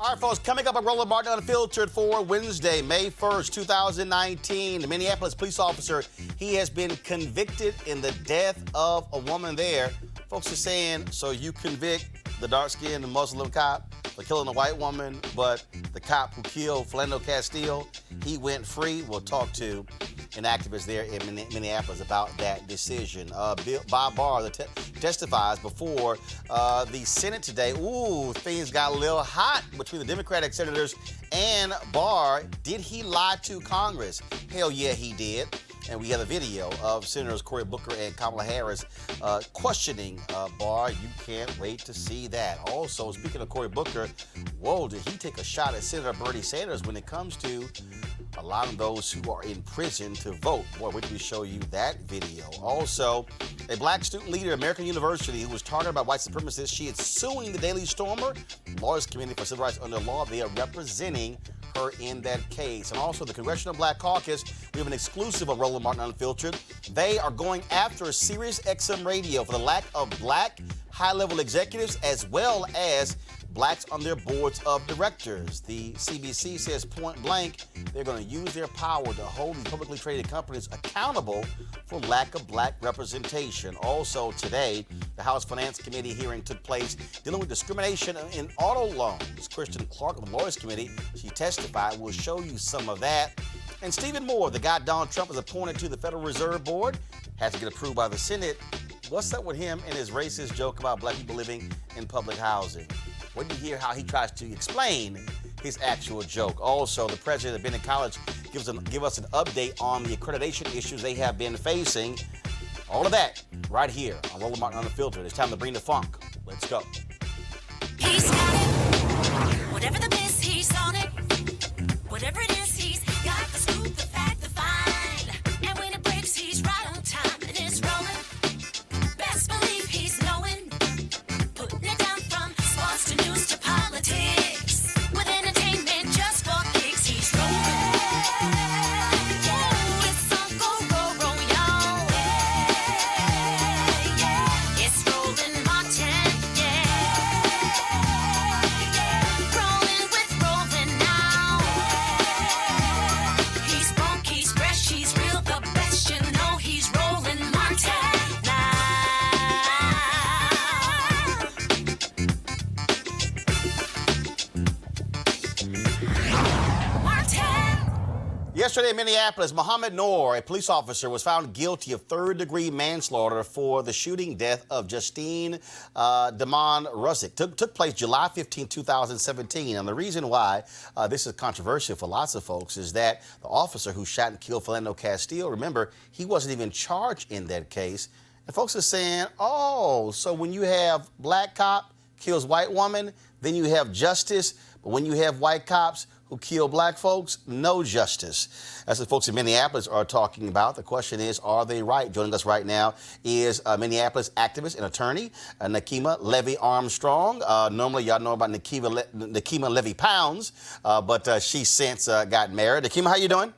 All right, folks, coming up on Roland Martin Unfiltered for Wednesday, May 1st, 2019. The Minneapolis police officer, he has been convicted in the death of a woman there. Folks are saying, so you convict the dark-skinned Muslim cop for killing a white woman, but the cop who killed Philando Castile, he went free. We'll talk to an activist there in Minneapolis about that decision. Bob Barr testifies before the Senate today. Ooh, things got a little hot between the Democratic senators and Barr. Did he lie to Congress? Hell yeah, he did. And we have a video of Senators Cory Booker and Kamala Harris questioning Barr. You can't wait to see that. Also, speaking of Cory Booker, whoa, did he take a shot at Senator Bernie Sanders when it comes to allowing those who are in prison to vote? Boy, wait till we show you that video. Also, a black student leader at American University who was targeted by white supremacists, she is suing the Daily Stormer Lawyers Committee for Civil Rights Under Law. They are representing her in that case. And also the Congressional Black Caucus, we have an exclusive of Roland Martin Unfiltered. They are going after Sirius XM radio for the lack of black high-level executives as well as blacks on their boards of directors. The CBC says point blank they're going to use their power to hold these publicly traded companies accountable for lack of black representation. Also today, the House Finance Committee hearing took place dealing with discrimination in auto loans. Kristen Clark of the Lawyers Committee, she testified. We'll show you some of that. And Stephen Moore, the guy Donald Trump has appointed to the Federal Reserve Board, has to get approved by the Senate. What's up with him and his racist joke about black people living in public housing? When you hear how he tries to explain his actual joke. Also, the president of Bennett College give us an update on the accreditation issues they have been facing. All of that right here on Roland Martin Unfiltered. It's time to bring the funk. Let's go. He's got it. Whatever the miss, he's on it. Whatever it is, he's got the scoop, the fact, the find. And when it breaks, he's right on time. And it's rolling. Best believe he's knowing. Putting it down from sports to news to politics. With entertainment just for kicks, he's rolling. Yeah, it's Uncle Roro, y'all. Yeah, yeah, it's Roland Martin. Yeah, yeah, rolling with Roland now. He's funk, he's fresh, he's real, the best. You know he's Roland Martin now. Yesterday in Minneapolis, Mohammed Noor, a police officer, was found guilty of third-degree manslaughter for the shooting death of Justine Damon Ruzick. Took place July 15, 2017. And the reason why this is controversial for lots of folks is that the officer who shot and killed Philando Castile, remember, he wasn't even charged in that case. And folks are saying, oh, so when you have black cop kills white woman, then you have justice. But when you have white cops who kill black folks, no justice. That's what folks in Minneapolis are talking about. The question is, are they right? Joining us right now is Minneapolis activist and attorney, Nakima Levy-Armstrong. Normally, y'all know about Nakima Levy-Pounds, but she since got married. Nakima, how you doing?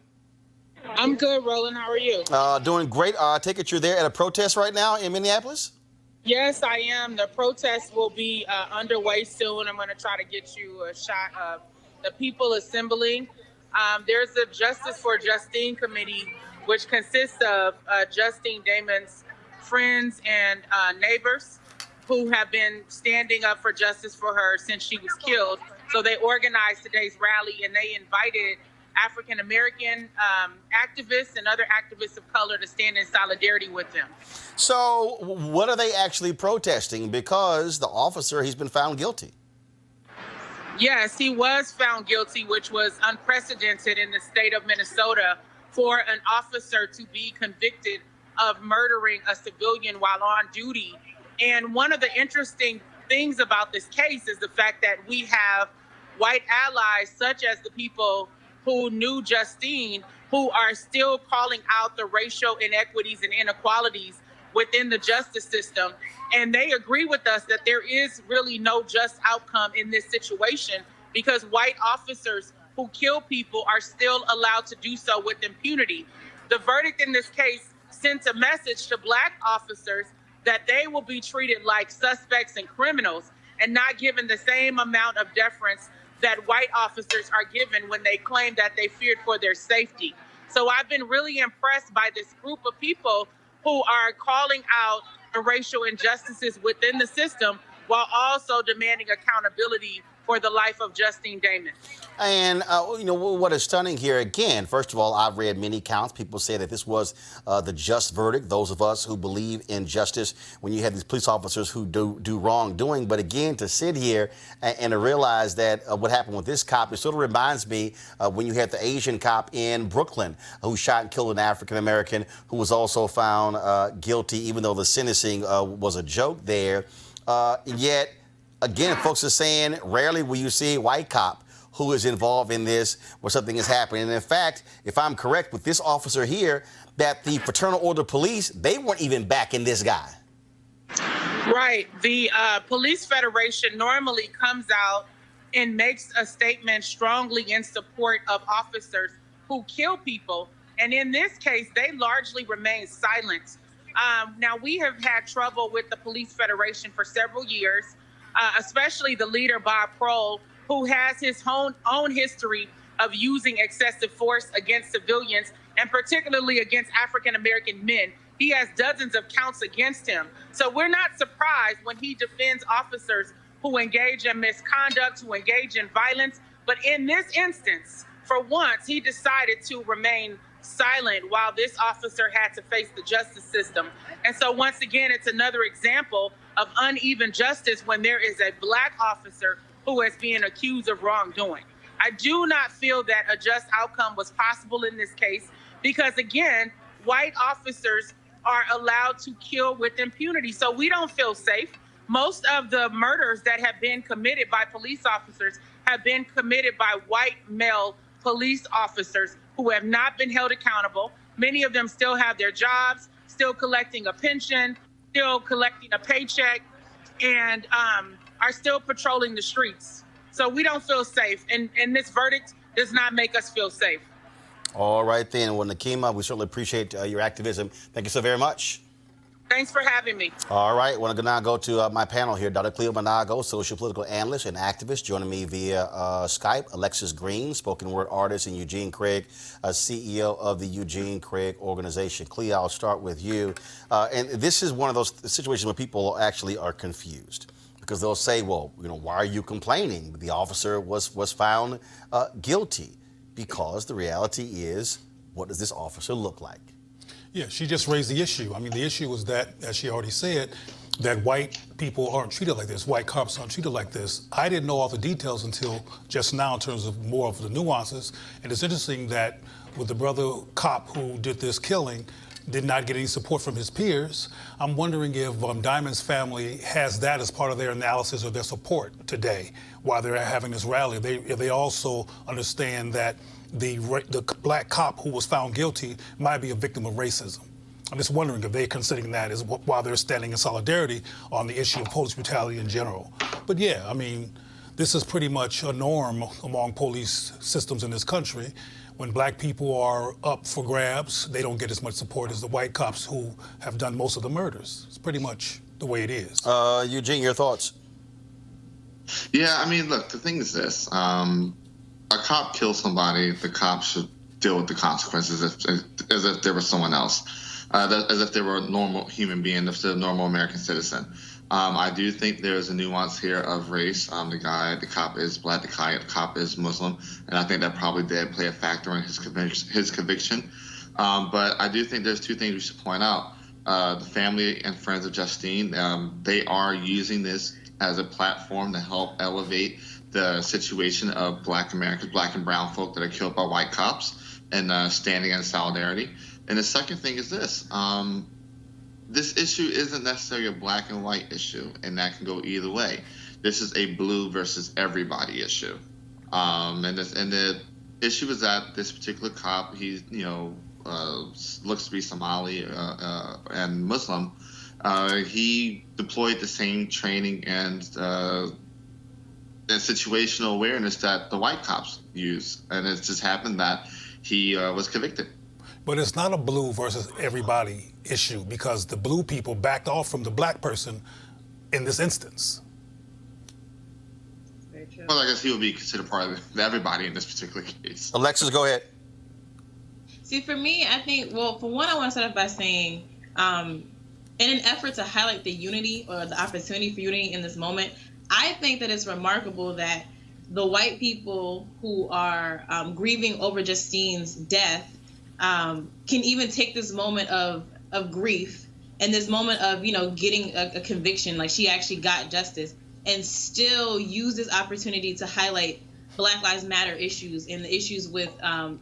I'm good, Roland. How are you? Doing great. I take it you're there at a protest right now in Minneapolis? Yes, I am. The protest will be underway soon. I'm going to try to get you a shot of the people assembling. There's a Justice for Justine committee, which consists of Justine Damon's friends and neighbors who have been standing up for justice for her since she was killed. So they organized today's rally and they invited African-American activists and other activists of color to stand in solidarity with them. So what are they actually protesting? Because the officer, he's been found guilty. Yes, he was found guilty, which was unprecedented in the state of Minnesota for an officer to be convicted of murdering a civilian while on duty. And one of the interesting things about this case is the fact that we have white allies, such as the people who knew Justine, who are still calling out the racial inequities and inequalities within the justice system. And they agree with us that there is really no just outcome in this situation because white officers who kill people are still allowed to do so with impunity. The verdict in this case sends a message to black officers that they will be treated like suspects and criminals and not given the same amount of deference that white officers are given when they claim that they feared for their safety. So I've been really impressed by this group of people who are calling out the racial injustices within the system while also demanding accountability for the life of Justine Damon. And, what is stunning here, again, first of all, I've read many counts. People say that this was the just verdict, those of us who believe in justice when you have these police officers who do wrongdoing. But again, to sit here and to realize that what happened with this cop, it sort of reminds me when you had the Asian cop in Brooklyn who shot and killed an African-American who was also found guilty, even though the sentencing was a joke there. Yet, again, folks are saying rarely will you see a white cop who is involved in this where something is happening. And in fact, if I'm correct with this officer here, that the Fraternal Order Police, they weren't even backing this guy. Right. The Police Federation normally comes out and makes a statement strongly in support of officers who kill people. And in this case, they largely remain silent. Now, we have had trouble with the Police Federation for several years, especially the leader, Bob Kroll, who has his own history of using excessive force against civilians and particularly against African-American men. He has dozens of counts against him. So we're not surprised when he defends officers who engage in misconduct, who engage in violence. But in this instance, for once, he decided to remain silent while this officer had to face the justice system. And so once again, it's another example of uneven justice when there is a black officer who is being accused of wrongdoing. I do not feel that a just outcome was possible in this case because, again, white officers are allowed to kill with impunity. So we don't feel safe. Most of the murders that have been committed by police officers have been committed by white male police officers who have not been held accountable. Many of them still have their jobs, still collecting a pension, still collecting a paycheck, and are still patrolling the streets. So we don't feel safe. And this verdict does not make us feel safe. All right, then. Well, Nakima, we certainly appreciate your activism. Thank you so very much. Thanks for having me. All right. I want to now go to my panel here. Dr. Cleo Manago, social political analyst and activist, joining me via Skype. Alexis Green, spoken word artist, and Eugene Craig, CEO of the Eugene Craig Organization. Cleo, I'll start with you. And this is one of those situations where people actually are confused because they'll say, well, why are you complaining? The officer was found guilty because the reality is, what does this officer look like? Yeah, she just raised the issue. I mean, the issue was that, as she already said, that white people aren't treated like this, white cops aren't treated like this. I didn't know all the details until just now in terms of more of the nuances. And it's interesting that with the brother cop who did this killing, did not get any support from his peers. I'm wondering if Diamond's family has that as part of their analysis or their support today while they're having this rally. If they also understand that the black cop who was found guilty might be a victim of racism. I'm just wondering if they're considering that as while they're standing in solidarity on the issue of police brutality in general. But yeah, I mean, this is pretty much a norm among police systems in this country. When black people are up for grabs, they don't get as much support as the white cops who have done most of the murders. It's pretty much the way it is. Eugene, your thoughts? Yeah, I mean, look, the thing is this. A cop kills somebody, the cop should deal with the consequences as if there was someone else, as if they were a normal human being, if they're a normal American citizen. I do think there's a nuance here of race. The cop is black, the cop is Muslim, and I think that probably did play a factor in his conviction. But I do think there's two things we should point out. The family and friends of Justine, they are using this as a platform to help elevate the situation of black Americans, black and brown folk that are killed by white cops, and standing in solidarity. And the second thing is this. This issue isn't necessarily a black and white issue, and that can go either way. This is a blue versus everybody issue. And the issue is that this particular cop, he looks to be Somali and Muslim. He deployed the same training and situational awareness that the white cops use, and it just happened that he was convicted. But it's not a blue versus everybody issue because the blue people backed off from the black person in this instance. very true. Well, I guess he would be considered part of everybody in this particular case. Alexis, go ahead. See, for me, I think, well, for one, I want to start off by saying, in an effort to highlight the unity or the opportunity for unity in this moment, I think that it's remarkable that the white people who are grieving over Justine's death can even take this moment of grief and this moment of, getting a conviction, like she actually got justice, and still use this opportunity to highlight Black Lives Matter issues and the issues with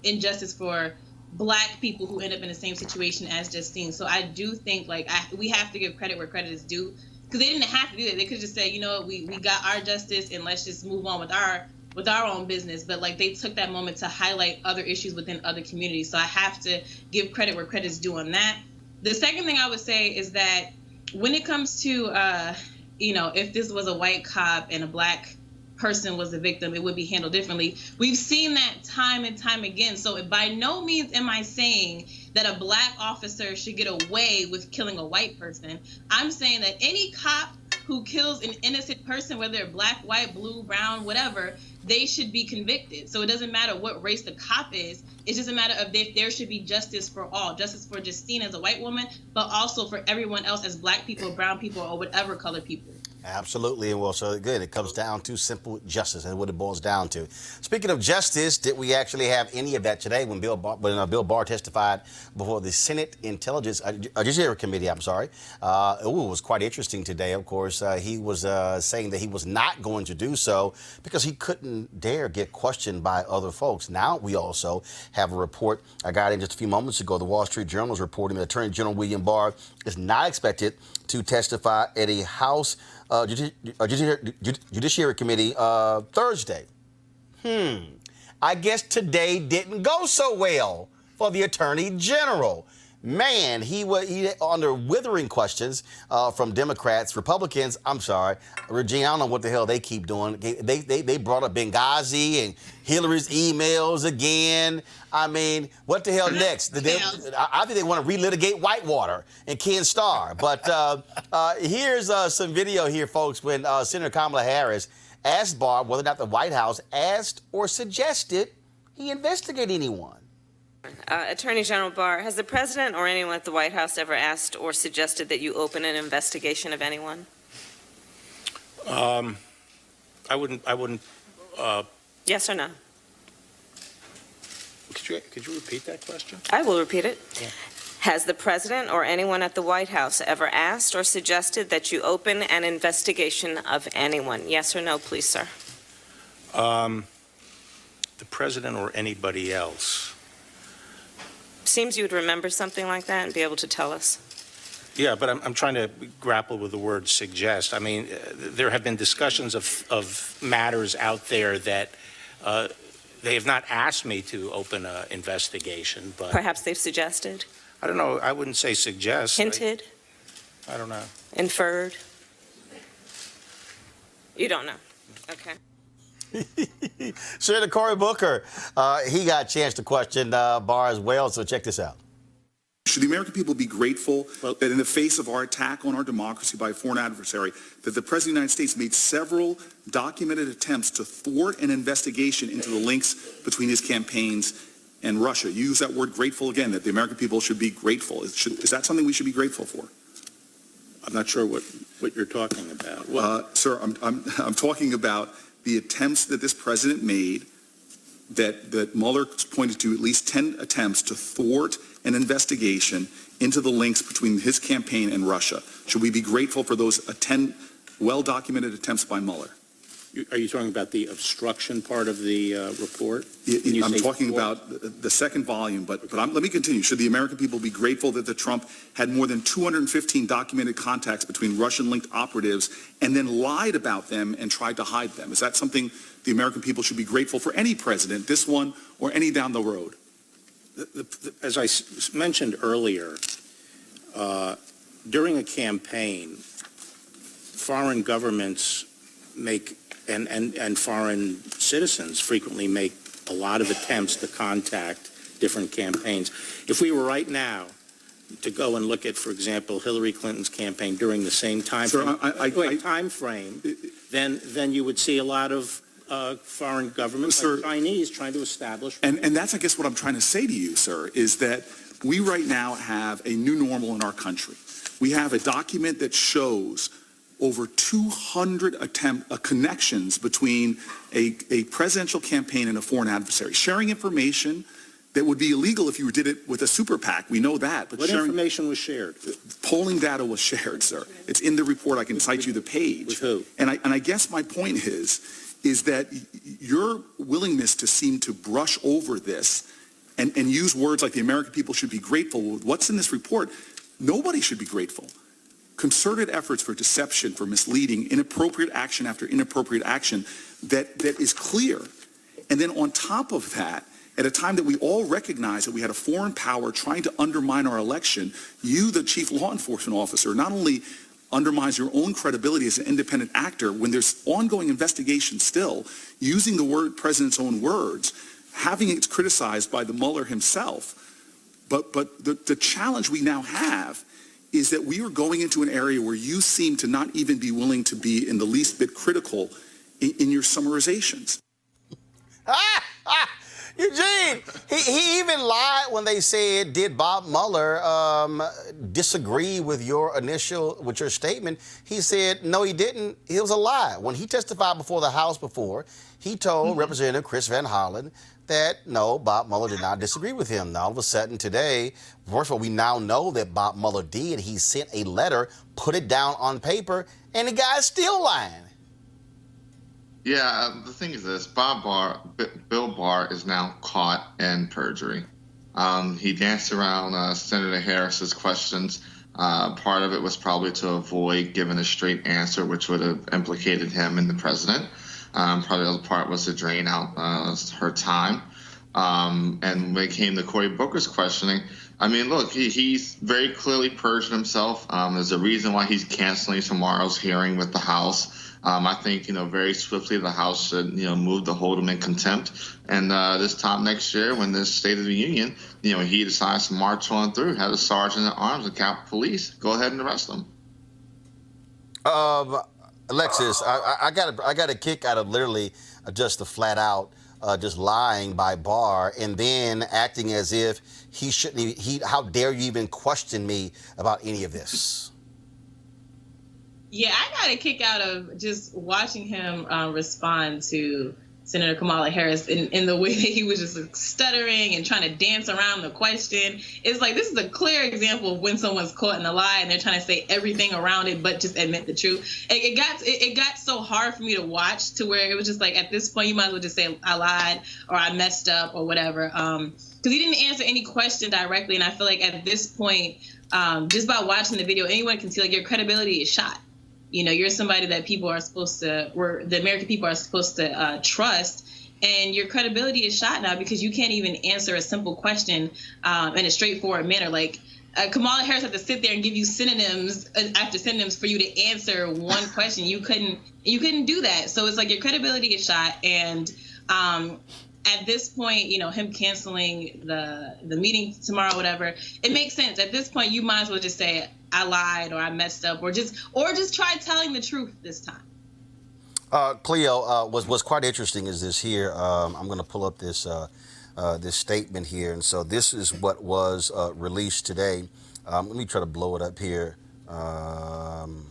injustice for Black people who end up in the same situation as Justine. So I do think we have to give credit where credit is due, because they didn't have to do that. They could just say, we got our justice and let's just move on with our own business. But they took that moment to highlight other issues within other communities. So I have to give credit where credit is due on that. The second thing I would say is that when it comes to, if this was a white cop and a Black person was the victim, it would be handled differently. We've seen that time and time again. So by no means am I saying that a Black officer should get away with killing a white person. I'm saying that any cop who kills an innocent person, whether they're Black, white, blue, brown, whatever, they should be convicted. So it doesn't matter what race the cop is. It's just a matter of if there should be justice for all. Justice for Justine as a white woman, but also for everyone else as Black people, brown people, or whatever color people. Absolutely, and well, so good. It comes down to simple justice, and what it boils down to. Speaking of justice, did we actually have any of that today when Bill Barr testified before the Senate Judiciary Committee? I'm sorry. It was quite interesting today. Of course, he was saying that he was not going to do so because he couldn't dare get questioned by other folks. Now we also have a report I got in just a few moments ago. The Wall Street Journal is reporting that Attorney General William Barr is not expected to testify at a House Judiciary Committee Thursday. I guess today didn't go so well for the Attorney General. Man, he under withering questions from Democrats, Republicans. I'm sorry, Regina, I don't know what the hell they keep doing. They brought up Benghazi and Hillary's emails again. I mean, what the hell next? I think they want to relitigate Whitewater and Ken Starr. But here's some video here, folks, when Senator Kamala Harris asked Barr whether or not the White House asked or suggested he investigate anyone. Attorney General Barr, has the president or anyone at the White House ever asked or suggested that you open an investigation of anyone? I wouldn't. Yes or no? Could you repeat that question? I will repeat it. Yeah. Has the president or anyone at the White House ever asked or suggested that you open an investigation of anyone? Yes or no, please, sir? The president or anybody else? Seems you would remember something like that and be able to tell us. Yeah, but I'm trying to grapple with the word suggest. I mean, there have been discussions of matters out there that they have not asked me to open an investigation, but Perhaps they've suggested, I don't know. I wouldn't say suggest. hinted, I don't know. inferred. You don't know. Okay. Senator Cory Booker, he got a chance to question Barr as well, so check this out. Should the American people be grateful that in the face of our attack on our democracy by a foreign adversary, that the President of the United States made several documented attempts to thwart an investigation into the links between his campaigns and Russia? You use that word grateful again, that the American people should be grateful. Is that something we should be grateful for? I'm not sure what you're talking about. Sir, I'm talking about the attempts that this president made, that Mueller pointed to at least 10 attempts to thwart an investigation into the links between his campaign and Russia. Should we be grateful for those 10 well-documented attempts by Mueller? Are you talking about the obstruction part of the report? I'm talking about the second volume, but let me continue. Should the American people be grateful that Trump had more than 215 documented contacts between Russian-linked operatives and then lied about them and tried to hide them? Is that something the American people should be grateful for any president, this one or any down the road? As I mentioned earlier, during a campaign, foreign governments make and foreign citizens frequently make a lot of attempts to contact different campaigns. If we were right now to go and look at, for example, Hillary Clinton's campaign during the same time frame, then you would see a lot of foreign governments, Sir, like Chinese, trying to establish. And that's, I guess, what I'm trying to say to you, sir, is that we right now have a new normal in our country. We have a document that shows over 200 connections between a presidential campaign and a foreign adversary, sharing information that would be illegal if you did it with a super PAC. We know that. But What information was shared? polling data was shared, sir. It's in the report. I can cite you the page. With who? And I guess my point is that your willingness to seem to brush over this and use words like the American people should be grateful with what's in this report, nobody should be grateful. Concerted efforts for deception, for misleading, inappropriate action after inappropriate action that is clear. And then on top of that, at a time that we all recognize that we had a foreign power trying to undermine our election, you, the chief law enforcement officer, not only undermines your own credibility as an independent actor when there's ongoing investigation still, using the president's own words, having it criticized by the Mueller himself. But the challenge we now have is that we are going into an area where you seem to not even be willing to be in the least bit critical in your summarizations. Eugene, he even lied when they said, did Bob Mueller disagree with your statement? He said, no, he didn't. It was a lie. When he testified before the House before, he told Representative Chris Van Hollen that, no, Bob Mueller did not disagree with him. Now, all of a sudden today, first of all, we now know that Bob Mueller did. He sent a letter, put it down on paper, and the guy's still lying. Yeah, the thing is this, Bill Barr is now caught in perjury. He danced around Senator Harris's questions. Part of it was probably to avoid giving a straight answer, which would have implicated him and the president. Probably the other part was to drain out her time. And when it came to Cory Booker's questioning, I mean, look, he's very clearly perjured himself. There's a reason why he's canceling tomorrow's hearing with the House. I think, very swiftly the House should, move to hold him in contempt. And this time next year, when the State of the Union, he decides to march on through, have a sergeant at arms and Capitol Police, go ahead and arrest him. Alexis, I got a kick out of literally just the flat out just lying by Barr and then acting as if he shouldn't. How dare you even question me about any of this? Yeah, I got a kick out of just watching him respond to Senator Kamala Harris in the way that he was just like, stuttering and trying to dance around the question. It's like, this is a clear example of when someone's caught in a lie and they're trying to say everything around it but just admit the truth. It got so hard for me to watch to where it was just like, at this point, you might as well just say I lied or I messed up or whatever. Because he didn't answer any question directly. And I feel like at this point, just by watching the video, anyone can see like your credibility is shot. You're somebody that the American people are supposed to trust, and your credibility is shot now because you can't even answer a simple question in a straightforward manner. Like Kamala Harris had to sit there and give you synonyms after synonyms for you to answer one question. You couldn't do that. So it's like your credibility is shot, and at this point, him canceling the meeting tomorrow, whatever, it makes sense. At this point, you might as well just say I lied or I messed up, or just try telling the truth this time. Cleo, what's quite interesting is this here. I'm going to pull up this statement here, and so this is what was released today. Let me try to blow it up here.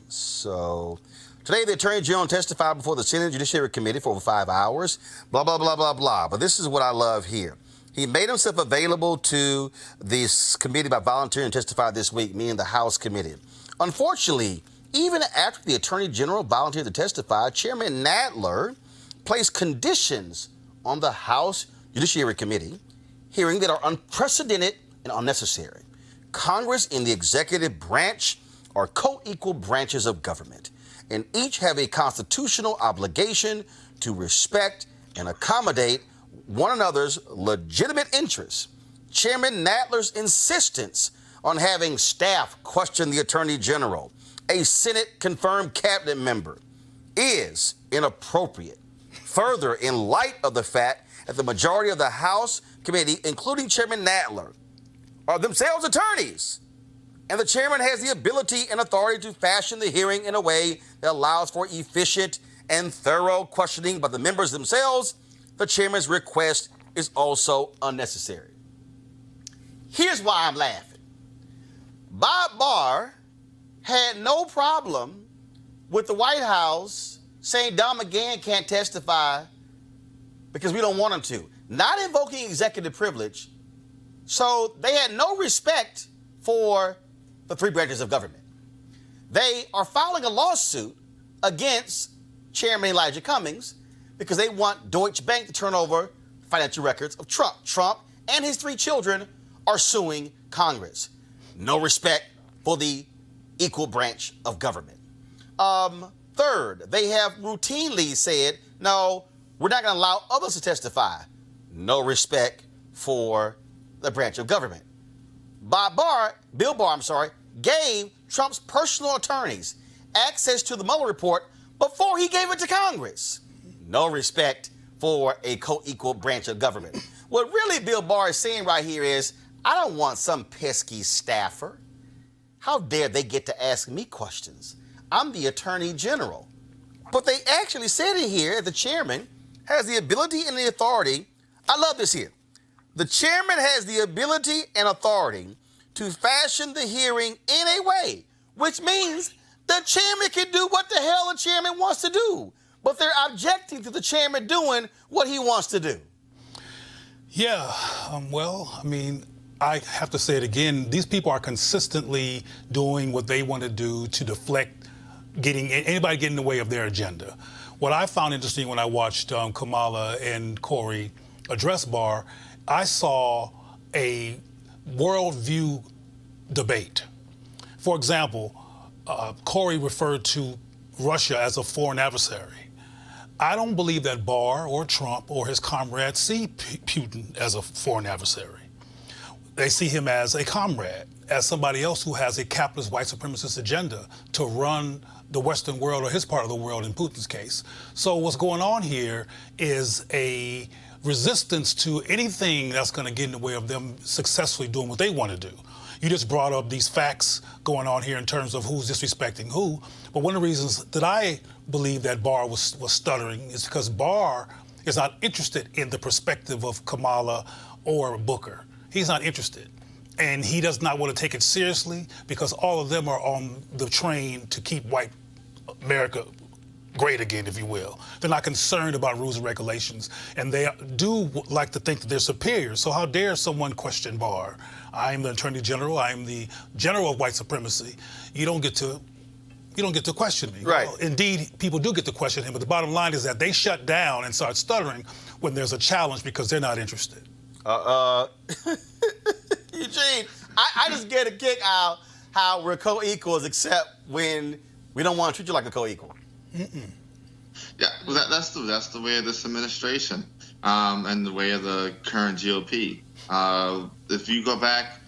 So today, the Attorney General testified before the Senate Judiciary Committee for over 5 hours. Blah blah blah blah blah. But this is what I love here. He made himself available to this committee by volunteering to testify this week, meaning the House committee. Unfortunately, even after the Attorney General volunteered to testify, Chairman Nadler placed conditions on the House Judiciary Committee hearing that are unprecedented and unnecessary. Congress and the executive branch are co-equal branches of government, and each have a constitutional obligation to respect and accommodate one another's legitimate interests. Chairman Nadler's insistence on having staff question the Attorney General, a Senate-confirmed cabinet member, is inappropriate. Further, in light of the fact that the majority of the House committee, including Chairman Nadler, are themselves attorneys, and the chairman has the ability and authority to fashion the hearing in a way that allows for efficient and thorough questioning by the members themselves, the chairman's request is also unnecessary. Here's why I'm laughing. Bob Barr had no problem with the White House saying Don McGahn can't testify because we don't want him to. Not invoking executive privilege. So they had no respect for the three branches of government. They are filing a lawsuit against Chairman Elijah Cummings because they want Deutsche Bank to turn over financial records of Trump. Trump and his three children are suing Congress. No respect for the equal branch of government. Third, they have routinely said, no, we're not going to allow others to testify. No respect for the branch of government. Bill Barr, gave Trump's personal attorneys access to the Mueller report before he gave it to Congress. No respect for a co-equal branch of government. What really Bill Barr is saying right here is, I don't want some pesky staffer. How dare they get to ask me questions? I'm the Attorney General. But they actually said in here that the chairman has the ability and the authority. I love this here. The chairman has the ability and authority to fashion the hearing in a way, which means the chairman can do what the hell the chairman wants to do. But they're objecting to the chairman doing what he wants to do. Yeah, I have to say it again. These people are consistently doing what they want to do to deflect anybody getting in the way of their agenda. What I found interesting when I watched Kamala and Cory address Barr, I saw a worldview debate. For example, Cory referred to Russia as a foreign adversary. I don't believe that Barr or Trump or his comrades see Putin as a foreign adversary. They see him as a comrade, as somebody else who has a capitalist white supremacist agenda to run the Western world, or his part of the world in Putin's case. So what's going on here is a resistance to anything that's going to get in the way of them successfully doing what they want to do. You just brought up these facts going on here in terms of who's disrespecting who. But one of the reasons that I believe that Barr was stuttering is because Barr is not interested in the perspective of Kamala or Booker. He's not interested. And he does not want to take it seriously because all of them are on the train to keep white America great again, if you will. They're not concerned about rules and regulations, and they do like to think that they're superior. So how dare someone question Barr? I am the Attorney General. I am the general of white supremacy. You don't get to question me. Right. Well, indeed, people do get to question him, but the bottom line is that they shut down and start stuttering when there's a challenge because they're not interested. Eugene, I just get a kick out how we're co-equals except when we don't want to treat you like a co-equal. Mm-mm. Yeah, well, that's the way of this administration and the way of the current GOP. If you go back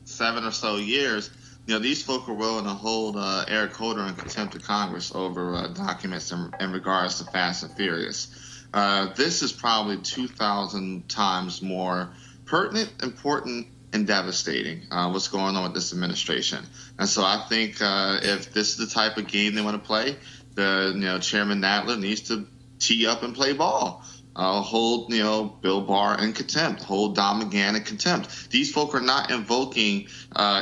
7 or so years, these folk are willing to hold Eric Holder in contempt of Congress over documents in regards to Fast and Furious. This is probably 2,000 times more pertinent, important, and devastating what's going on with this administration. And so I think if this is the type of game they want to play, Chairman Nadler needs to tee up and play ball. Hold, Bill Barr in contempt. Hold Don McGahn in contempt. These folk are not invoking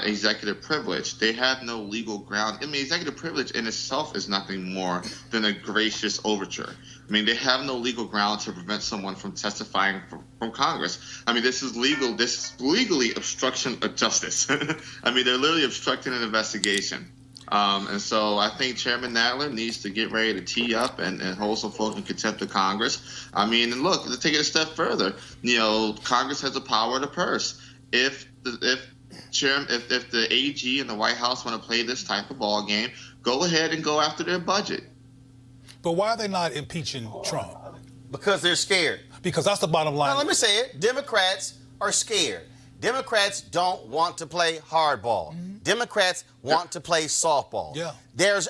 executive privilege. They have no legal ground. Executive privilege in itself is nothing more than a gracious overture. They have no legal ground to prevent someone from testifying from Congress. This is legal. This is legally obstruction of justice. They're literally obstructing an investigation. And so I think Chairman Nadler needs to get ready to tee up and hold some folk in contempt of Congress. And look, to take it a step further, Congress has the power of the purse. If the AG and the White House want to play this type of ball game, go ahead and go after their budget. But why are they not impeaching Trump? Because they're scared. Because that's the bottom line. Now, let me say it. Democrats are scared. Democrats don't want to play hardball. Mm-hmm. Democrats want to play softball. Yeah.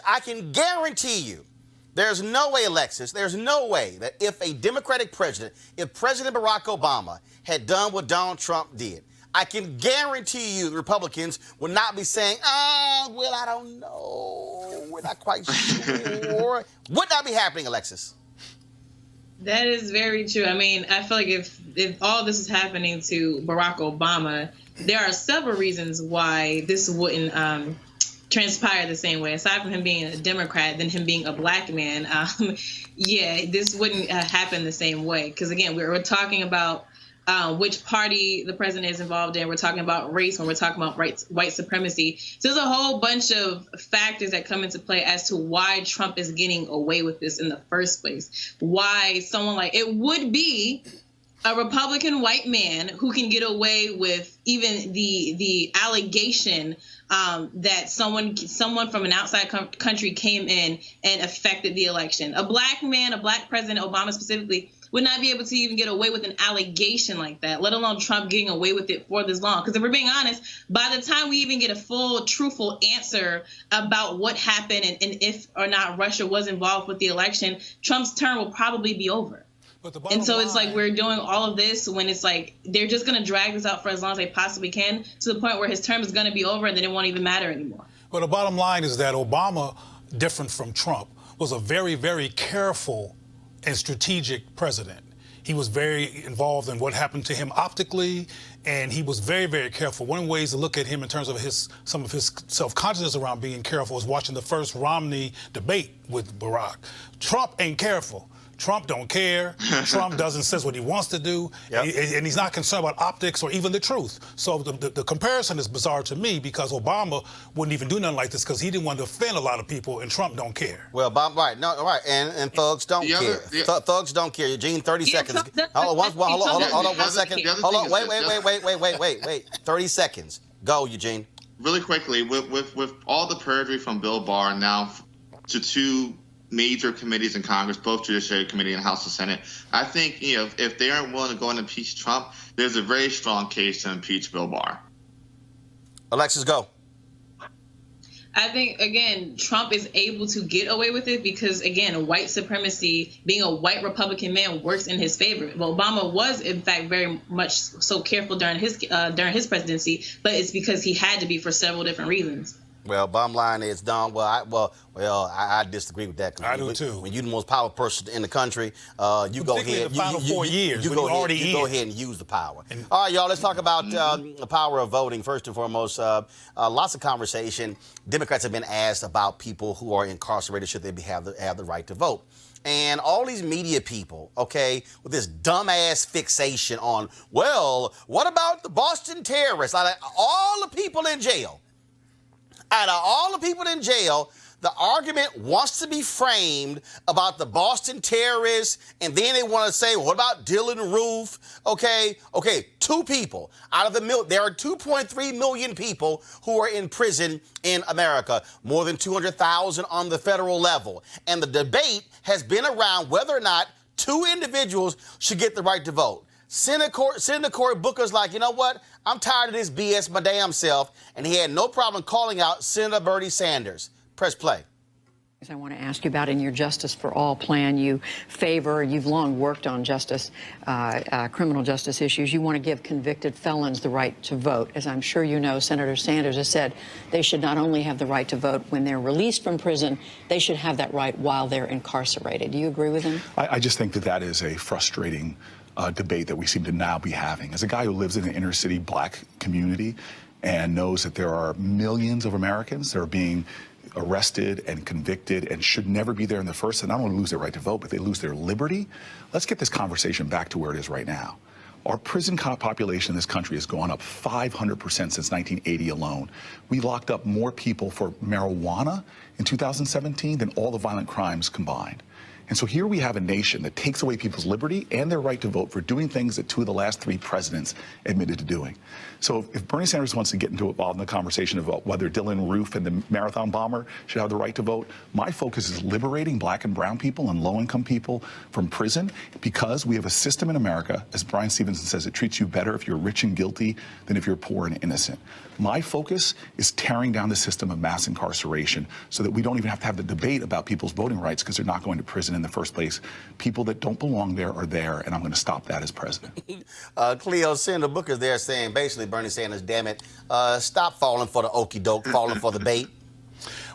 I can guarantee you, there's no way, Alexis, there's no way that if a Democratic president, if President Barack Obama had done what Donald Trump did, I can guarantee you the Republicans will not be saying, well, I don't know. We're not quite sure. Would not be happening, Alexis. That is very true. I mean, I feel like if all this is happening to Barack Obama, there are several reasons why this wouldn't transpire the same way. Aside from him being a Democrat, then him being a black man, this wouldn't happen the same way. Because again, we're talking about which party the president is involved in. We're talking about race when we're talking about white supremacy. So there's a whole bunch of factors that come into play as to why Trump is getting away with this in the first place. Why someone like it would be a Republican white man who can get away with even the allegation that someone from an outside country came in and affected the election. A black man, a black president, Obama specifically, would not be able to even get away with an allegation like that, let alone Trump getting away with it for this long. Because if we're being honest, by the time we even get a full, truthful answer about what happened and if or not Russia was involved with the election, Trump's term will probably be over. And so it's like we're doing all of this when it's like they're just going to drag this out for as long as they possibly can to the point where his term is going to be over and then it won't even matter anymore. But the bottom line is that Obama, different from Trump, was a very, very careful and strategic president. He was very involved in what happened to him optically, and he was very, very careful. One of the ways to look at him in terms of some of his self-consciousness around being careful is watching the first Romney debate with Barack. Trump ain't careful. Trump don't care. Trump doesn't say what he wants to do, and he's not concerned about optics or even the truth. So the comparison is bizarre to me because Obama wouldn't even do nothing like this because he didn't want to offend a lot of people, and Trump don't care. Well, and thugs don't care. Thugs don't care. Eugene, 30 seconds. Hold on 1 second. Hold on, wait. 30 seconds. Go, Eugene. Really quickly, with all the perjury from Bill Barr now to two major committees in Congress, both Judiciary Committee and House and Senate, I think, if they aren't willing to go and impeach Trump, there's a very strong case to impeach Bill Barr. Alexis, go. I think, again, Trump is able to get away with it because, again, white supremacy, being a white Republican man, works in his favor. Well, Obama was, in fact, very much so careful during his presidency, but it's because he had to be for several different reasons. Well, bottom line is, Don, I disagree with that. I do, too. When you're the most powerful person in the country, you go ahead. The final 4 years, you go ahead and use the power. All right, y'all, let's talk about the power of voting. First and foremost, lots of conversation. Democrats have been asked about people who are incarcerated, should they have the right to vote. And all these media people, okay, with this dumbass fixation on, well, what about the Boston terrorists? Like, all the people in jail. Out of all the people in jail, the argument wants to be framed about the Boston terrorists, and then they want to say, what about Dylan Roof? Okay, two people out of there are 2.3 million people who are in prison in America, more than 200,000 on the federal level. And the debate has been around whether or not two individuals should get the right to vote. Senator Cory Booker's like, you know what? I'm tired of this BS my damn self. And he had no problem calling out Senator Bernie Sanders. Press play. I want to ask you about in your Justice for All plan, you've long worked on criminal justice issues. You want to give convicted felons the right to vote. As I'm sure you know, Senator Sanders has said they should not only have the right to vote when they're released from prison, they should have that right while they're incarcerated. Do you agree with him? I just think that is a frustrating debate that we seem to now be having. As a guy who lives in an inner city black community and knows that there are millions of Americans that are being arrested and convicted and should never be there in the first, and not only lose their right to vote, but they lose their liberty. Let's get this conversation back to where it is right now. Our prison population in this country has gone up 500% since 1980 alone. We locked up more people for marijuana in 2017 than all the violent crimes combined. And so here we have a nation that takes away people's liberty and their right to vote for doing things that two of the last three presidents admitted to doing. So if Bernie Sanders wants to get involved in the conversation about whether Dylan Roof and the marathon bomber should have the right to vote, my focus is liberating black and brown people and low-income people from prison, because we have a system in America, as Brian Stevenson says, it treats you better if you're rich and guilty than if you're poor and innocent. My focus is tearing down the system of mass incarceration so that we don't even have to have the debate about people's voting rights because they're not going to prison in the first place. People that don't belong there are there, and I'm going to stop that as president. Cleo, Senator Booker's there saying, basically, Bernie Sanders, damn it, stop falling for the okie doke, falling for the bait.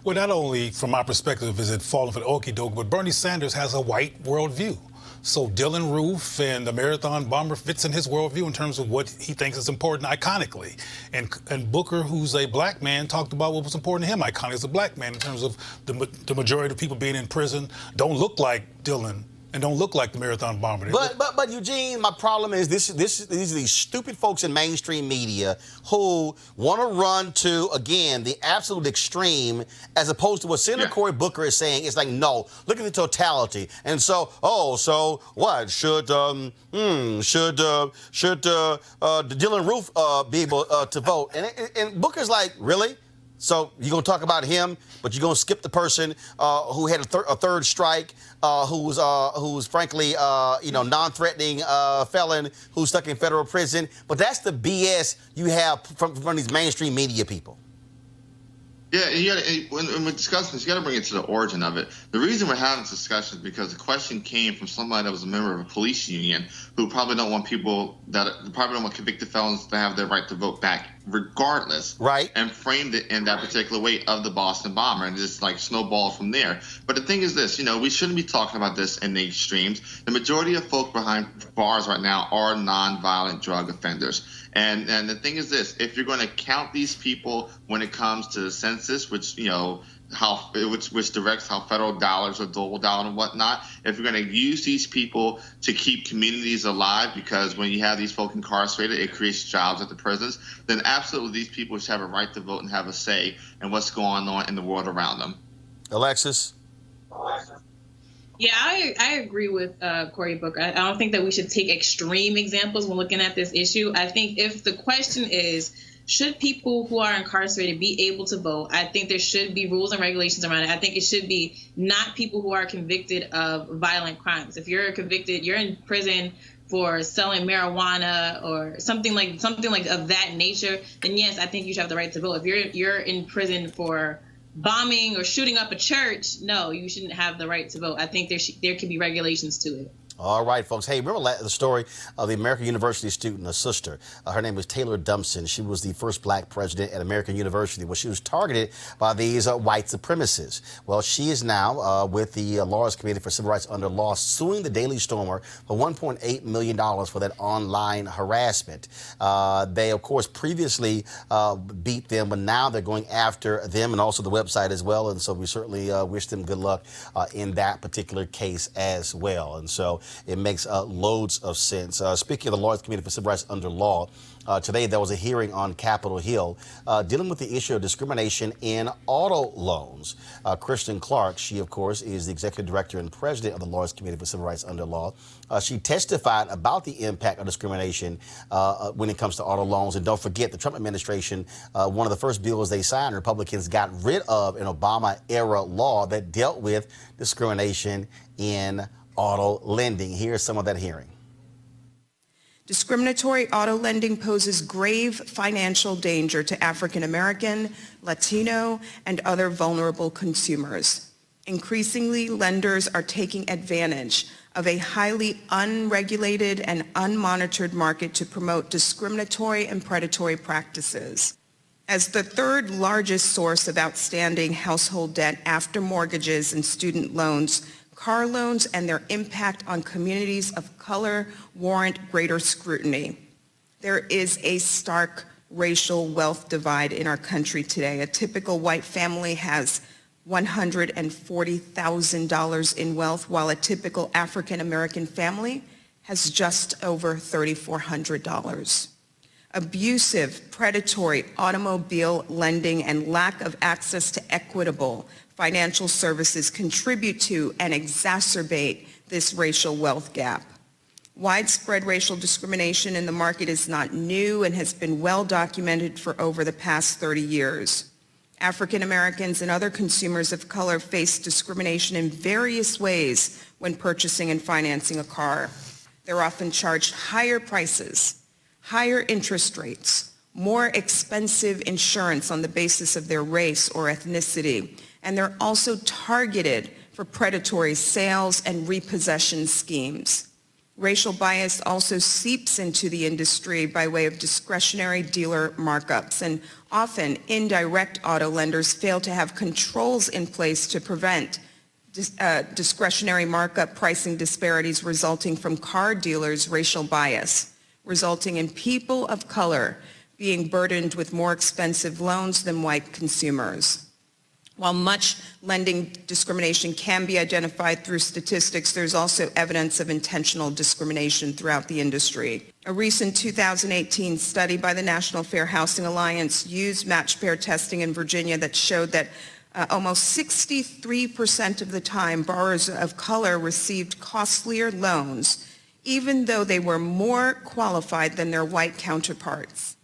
Well, not only from my perspective is it falling for the okie doke, but Bernie Sanders has a white worldview. So Dylan Roof and the marathon bomber fits in his worldview in terms of what he thinks is important iconically. And Booker, who's a black man, talked about what was important to him iconically as a black man in terms of the majority of people being in prison don't look like Dylan and don't look like the marathon bomber. But Eugene, my problem is these are these stupid folks in mainstream media who want to run to, again, the absolute extreme as opposed to what Senator Cory Booker is saying. It's like, no, look at the totality. And so, so what? Should Dylan Roof be able to vote? And Booker's like, really? So you're going to talk about him, but you're going to skip the person who had a third strike, who's frankly, non-threatening felon who's stuck in federal prison. But that's the BS you have from these mainstream media people. Yeah, when we're discussing this, you got to bring it to the origin of it. The reason we're having this discussion is because the question came from somebody that was a member of a police union who probably don't want convicted felons to have their right to vote back regardless. Right. And framed it in that particular way of the Boston bomber and just like snowballed from there. But the thing is this, we shouldn't be talking about this in the extremes. The majority of folk behind bars right now are nonviolent drug offenders. And the thing is this, if you're going to count these people when it comes to the census, which directs how federal dollars are doled out and whatnot, if you're going to use these people to keep communities alive, because when you have these folk incarcerated, it creates jobs at the prisons, then absolutely these people should have a right to vote and have a say in what's going on in the world around them. Alexis? Yeah, I agree with Cory Booker. I don't think that we should take extreme examples when looking at this issue. I think if the question is, should people who are incarcerated be able to vote, I think there should be rules and regulations around it. I think it should be not people who are convicted of violent crimes. If you're convicted, you're in prison for selling marijuana or something like of that nature, then yes, I think you should have the right to vote. If you're in prison for bombing or shooting up a church, no, you shouldn't have the right to vote. I think there could be regulations to it. All right, folks. Hey, remember the story of the American University student, a sister? Her name was Taylor Dumpson. She was the first black president at American University. Well, she was targeted by these white supremacists. Well, she is now with the Lawyers Committee for Civil Rights Under Law suing the Daily Stormer for $1.8 million for that online harassment. They, of course, previously beat them, but now they're going after them and also the website as well. And so we certainly wish them good luck in that particular case as well. And so it makes loads of sense. Speaking of the Lawyers Committee for Civil Rights Under Law, today there was a hearing on Capitol Hill dealing with the issue of discrimination in auto loans. Kristen Clark, she, of course, is the executive director and president of the Lawyers Committee for Civil Rights Under Law. She testified about the impact of discrimination when it comes to auto loans. And don't forget, the Trump administration, one of the first bills they signed, Republicans got rid of an Obama-era law that dealt with discrimination in auto lending. Here's some of that hearing. Discriminatory auto lending poses grave financial danger to African American, Latino, and other vulnerable consumers. Increasingly, lenders are taking advantage of a highly unregulated and unmonitored market to promote discriminatory and predatory practices. As the third largest source of outstanding household debt after mortgages and student loans, car loans and their impact on communities of color warrant greater scrutiny. There is a stark racial wealth divide in our country today. A typical white family has $140,000 in wealth, while a typical African American family has just over $3,400. Abusive, predatory automobile lending and lack of access to equitable financial services contribute to and exacerbate this racial wealth gap. Widespread racial discrimination in the market is not new and has been well documented for over the past 30 years. African Americans and other consumers of color face discrimination in various ways when purchasing and financing a car. They're often charged higher prices, higher interest rates, more expensive insurance on the basis of their race or ethnicity, and they're also targeted for predatory sales and repossession schemes. Racial bias also seeps into the industry by way of discretionary dealer markups, and often indirect auto lenders fail to have controls in place to prevent discretionary markup pricing disparities resulting from car dealers' racial bias, resulting in people of color being burdened with more expensive loans than white consumers. While much lending discrimination can be identified through statistics, there's also evidence of intentional discrimination throughout the industry. A recent 2018 study by the National Fair Housing Alliance used match pair testing in Virginia that showed that almost 63% of the time borrowers of color received costlier loans, even though they were more qualified than their white counterparts.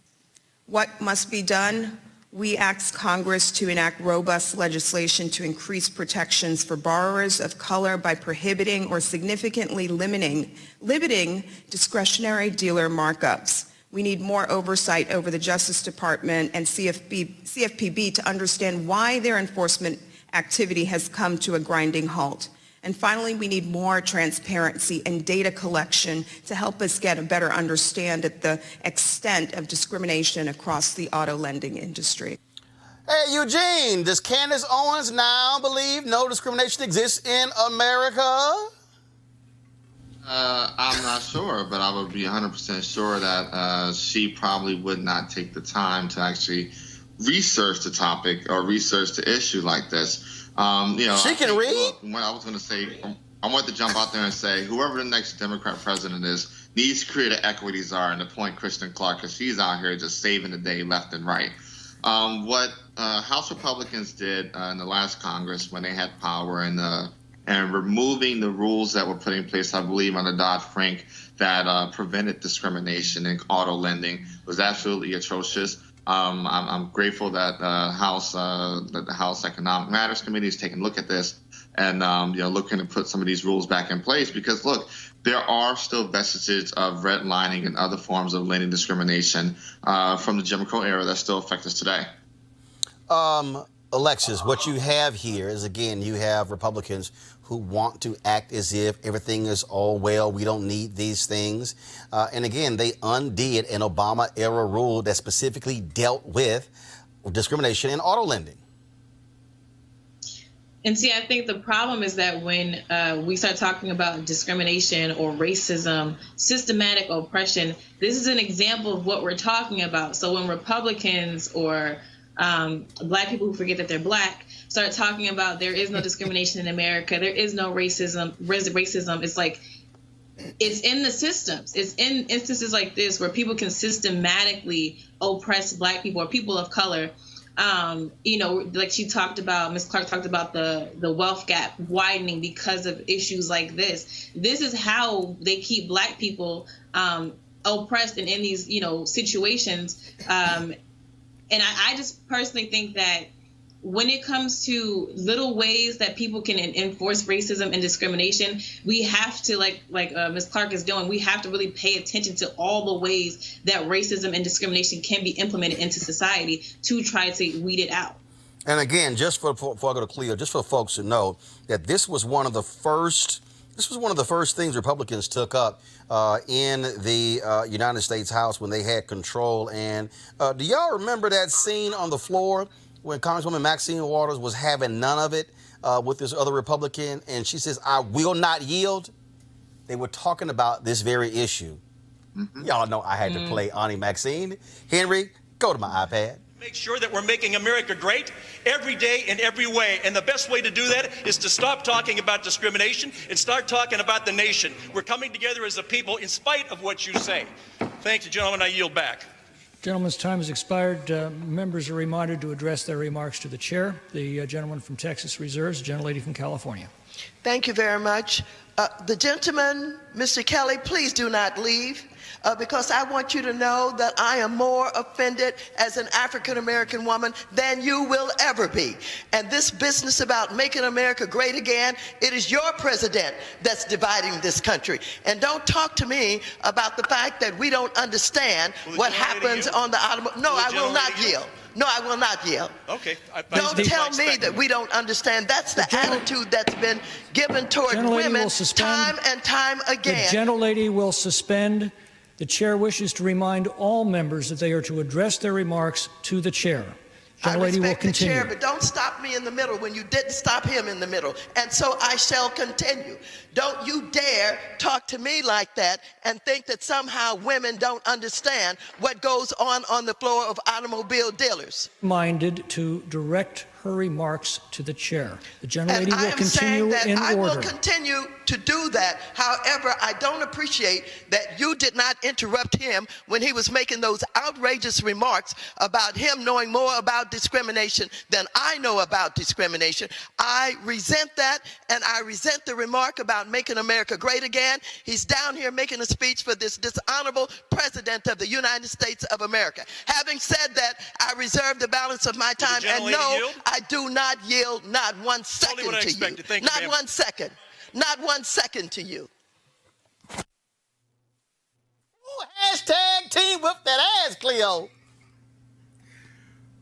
What must be done? We ask Congress to enact robust legislation to increase protections for borrowers of color by prohibiting or significantly limiting discretionary dealer markups. We need more oversight over the Justice Department and CFPB to understand why their enforcement activity has come to a grinding halt. And finally, we need more transparency and data collection to help us get a better understand at the extent of discrimination across the auto lending industry. Hey, Eugene, does Candace Owens now believe no discrimination exists in America? I'm not sure, but I would be 100% sure that she probably would not take the time to actually research the topic or research the issue like this. She can read? I was going to say, I want to jump out there and say, whoever the next Democrat president is needs to create an equity czar and appoint Kristen Clark, because she's out here just saving the day left and right. What House Republicans did in the last Congress when they had power and removing the rules that were put in place, I believe, under Dodd-Frank that prevented discrimination in auto lending was absolutely atrocious. I'm grateful that the House Economic Matters Committee is taking a look at this and looking to put some of these rules back in place, because look, there are still vestiges of redlining and other forms of lending discrimination from the Jim Crow era that still affect us today. Alexis, what you have here is, again, you have Republicans who want to act as if everything is all well, we don't need these things. And again, they undid an Obama-era rule that specifically dealt with discrimination in auto lending. And see, I think the problem is that when we start talking about discrimination or racism, systematic oppression, this is an example of what we're talking about. So when Republicans or Black people who forget that they're Black start talking about there is no discrimination in America, there is no racism, it's like, it's in the systems. It's in instances like this where people can systematically oppress Black people or people of color. Like she talked about, Ms. Clark talked about the wealth gap widening because of issues like this. This is how they keep Black people oppressed and in these, situations. And I just personally think that when it comes to little ways that people can enforce racism and discrimination, we have to, like Ms. Clark is doing, we have to really pay attention to all the ways that racism and discrimination can be implemented into society to try to weed it out. And again, just before I go to Cleo, just for folks to know that this was one of the first things Republicans took up in the United States House when they had control. And do y'all remember that scene on the floor when Congresswoman Maxine Waters was having none of it with this other Republican, and she says, "I will not yield"? They were talking about this very issue. Mm-hmm. Y'all know I had to play Auntie Maxine. Henry, go to my iPad. Make sure that we're making America great every day in every way. And the best way to do that is to stop talking about discrimination and start talking about the nation. We're coming together as a people in spite of what you say. Thank you, gentlemen. I yield back. Gentleman's time has expired. Members are reminded to address their remarks to the chair. The gentleman from Texas reserves, the gentlelady from California. Thank you very much. The gentleman, Mr. Kelly, please do not leave. Because I want you to know that I am more offended as an African-American woman than you will ever be. And this business about making America great again, it is your president that's dividing this country. And don't talk to me about the fact that we don't understand what happens on the automobile. No, I will not yield. No, I will not yell. Okay. Don't tell me that we don't understand. That's the attitude that's been given toward women time and time again. The gentlelady will suspend. The chair wishes to remind all members that they are to address their remarks to the chair. I Gentlelady will respect the continue. chair, but don't stop me in the middle when you didn't stop him in the middle. And so I shall continue. Don't you dare talk to me like that and think that somehow women don't understand what goes on the floor of automobile dealers. Minded to direct her remarks to the chair. The gentlelady will continue And I am saying that in I order. will continue to do that. However, I don't appreciate that you did not interrupt him when he was making those outrageous remarks about him knowing more about discrimination than I know about discrimination. I resent that, and I resent the remark about making America great again. He's down here making a speech for this dishonorable president of the United States of America. Having said that, I reserve the balance of my time, and no, yield? I do not yield not 1 second what I to you. expected. Thank you, Not ma'am. 1 second. Not 1 second to you. Ooh, hashtag team whip that ass, Cleo.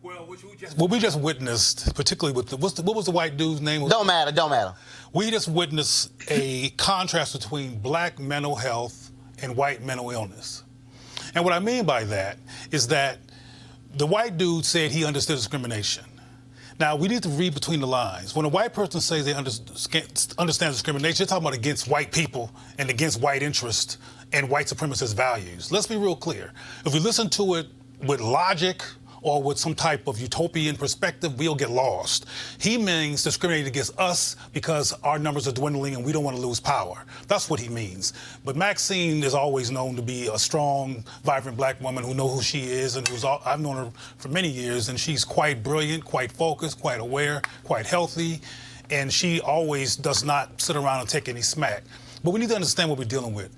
Well, what we just witnessed, particularly with what was the white dude's name? Don't matter. We just witnessed a contrast between black mental health and white mental illness. And what I mean by that is that the white dude said he understood discrimination. Now, we need to read between the lines. When a white person says they understand discrimination, they're talking about against white people and against white interests and white supremacist values. Let's be real clear. If we listen to it with logic or with some type of utopian perspective, we'll get lost. He means discriminating against us because our numbers are dwindling and we don't want to lose power. That's what he means. But Maxine is always known to be a strong, vibrant black woman who knows who she is, and I've known her for many years, and she's quite brilliant, quite focused, quite aware, quite healthy, and she always does not sit around and take any smack. But we need to understand what we're dealing with.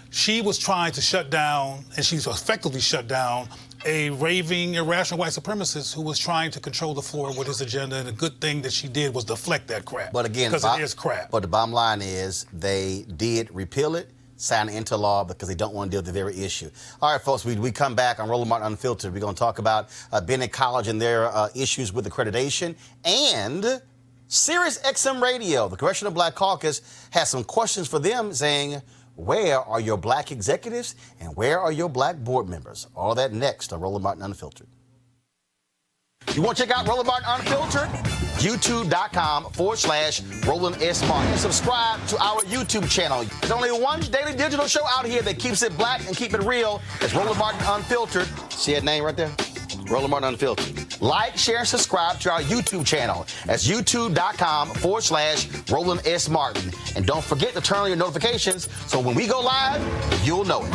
She was trying to shut down, and she's effectively shut down, a raving, irrational white supremacist who was trying to control the floor with his agenda, and the good thing that she did was deflect that crap. But again, because it is crap. But the bottom line is they did repeal it, sign it into law because they don't want to deal with the very issue. All right, folks, we come back on Roland Martin Unfiltered. We're going to talk about Bennett College and their issues with accreditation, and Sirius XM Radio. The Congressional Black Caucus has some questions for them, saying, where are your black executives and where are your black board members? All that next on Roland Martin Unfiltered. You want to check out Roland Martin Unfiltered? YouTube.com/Roland S. Martin. And subscribe to our YouTube channel. There's only one daily digital show out here that keeps it black and keep it real. It's Roland Martin Unfiltered. See that name right there? Roland Martin Unfiltered. Like, share, and subscribe to our YouTube channel. That's youtube.com/Roland S. Martin. And don't forget to turn on your notifications so when we go live, you'll know it.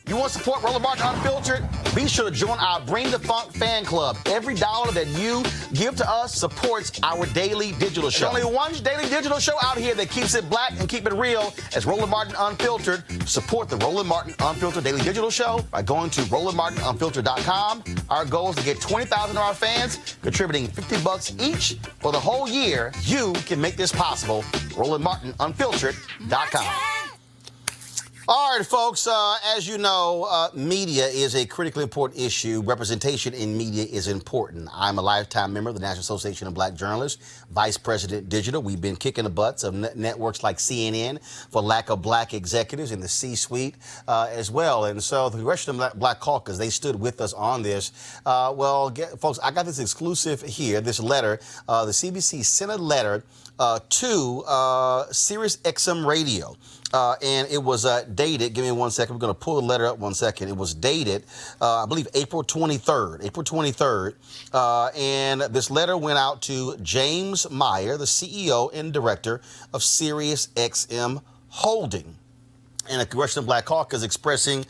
You want to support Roland Martin Unfiltered? Be sure to join our Bring the Funk fan club. Every dollar that you give to us supports our daily digital show. There's only one daily digital show out here that keeps it black and keep it real. It's Roland Martin Unfiltered. Support the Roland Martin Unfiltered daily digital show by going to RolandMartinUnfiltered.com. Our goal is to get 20,000 of our fans contributing $50 each for the whole year. You can make this possible. RolandMartinUnfiltered.com. All right, folks, as you know, media is a critically important issue. Representation in media is important. I'm a lifetime member of the National Association of Black Journalists, Vice President Digital. We've been kicking the butts of networks like CNN for lack of black executives in the C-suite as well. And so the Congressional Black Caucus, they stood with us on this. Folks, I got this exclusive here, this letter, the CBC sent a letter to Sirius XM Radio. And it was dated, give me 1 second, we're going to pull the letter up 1 second. It was dated, I believe, April 23rd. And this letter went out to James Meyer, the CEO and director of Sirius XM Holding. And the Congressional Black Caucus expressing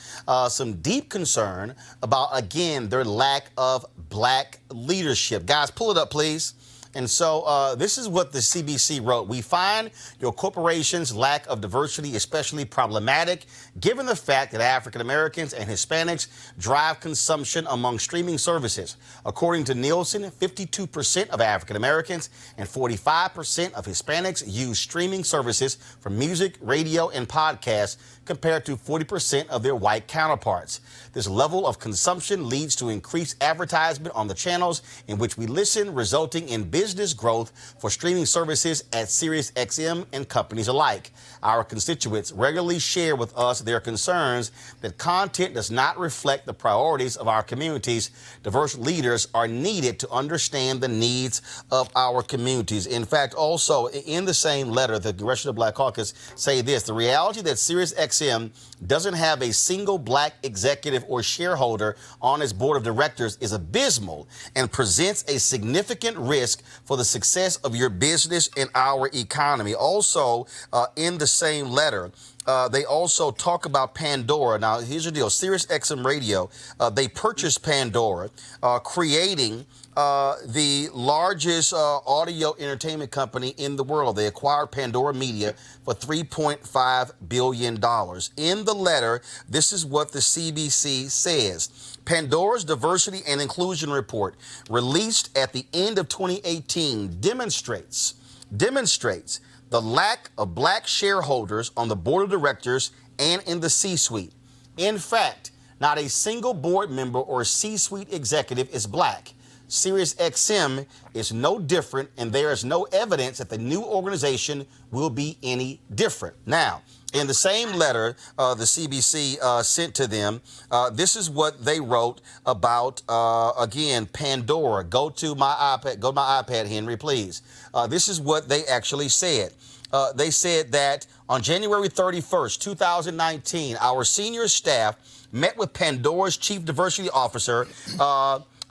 some deep concern about, again, their lack of black leadership. Guys, pull it up, please. And so this is what the CBC wrote. We find your corporation's lack of diversity especially problematic, given the fact that African Americans and Hispanics drive consumption among streaming services. According to Nielsen, 52% of African Americans and 45% of Hispanics use streaming services for music, radio, and podcasts, compared to 40% of their white counterparts. This level of consumption leads to increased advertisement on the channels in which we listen, resulting in business growth for streaming services at Sirius XM and companies alike. Our constituents regularly share with us their concerns that content does not reflect the priorities of our communities. Diverse leaders are needed to understand the needs of our communities. In fact, also in the same letter, the Congressional Black Caucus say this: the reality that Sirius XM doesn't have a single black executive or shareholder on its board of directors is abysmal and presents a significant risk for the success of your business and our economy. Also, in the same letter, they also talk about Pandora. Now, here's the deal. Sirius XM Radio, they purchased Pandora, creating the largest audio entertainment company in the world. They acquired Pandora Media for $3.5 billion. In the letter, this is what the CBC says. Pandora's Diversity and Inclusion Report, released at the end of 2018, demonstrates the lack of black shareholders on the board of directors and in the C-suite. In fact, not a single board member or C-suite executive is black. Sirius XM is no different, and there is no evidence that the new organization will be any different. Now, in the same letter the CBC sent to them, this is what they wrote about, again, Pandora. Go to my iPad, Henry, please. This is what they actually said. They said that on January 31st, 2019, our senior staff met with Pandora's Chief Diversity Officer,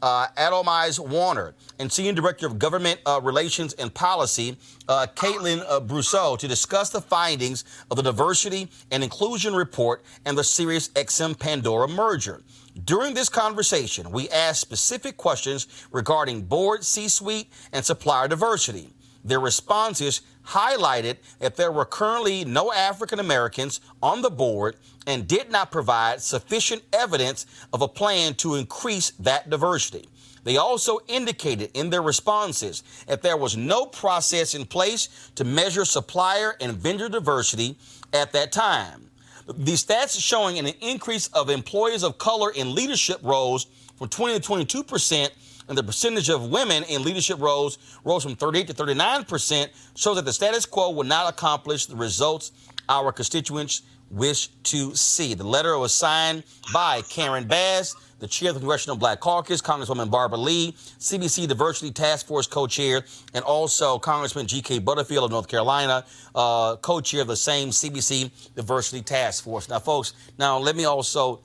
Adomize Warner, and Senior Director of Government Relations and Policy, Caitlin Brousseau, to discuss the findings of the Diversity and Inclusion Report and the Sirius XM Pandora merger. During this conversation, we asked specific questions regarding board, C-suite, and supplier diversity. Their responses highlighted that there were currently no African Americans on the board and did not provide sufficient evidence of a plan to increase that diversity. They also indicated in their responses that there was no process in place to measure supplier and vendor diversity at that time. The stats showing an increase of employees of color in leadership roles from 20 to 22%, and the percentage of women in leadership roles rose from 38 to 39%, shows that the status quo will not accomplish the results our constituents wish to see. The letter was signed by Karen Bass, the chair of the Congressional Black Caucus, Congresswoman Barbara Lee, CBC Diversity Task Force co-chair, and also Congressman G.K. Butterfield of North Carolina, co-chair of the same CBC Diversity Task Force. Now, folks, let me also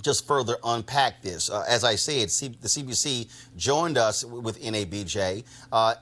just further unpack this. As I said, the CBC joined us with NABJ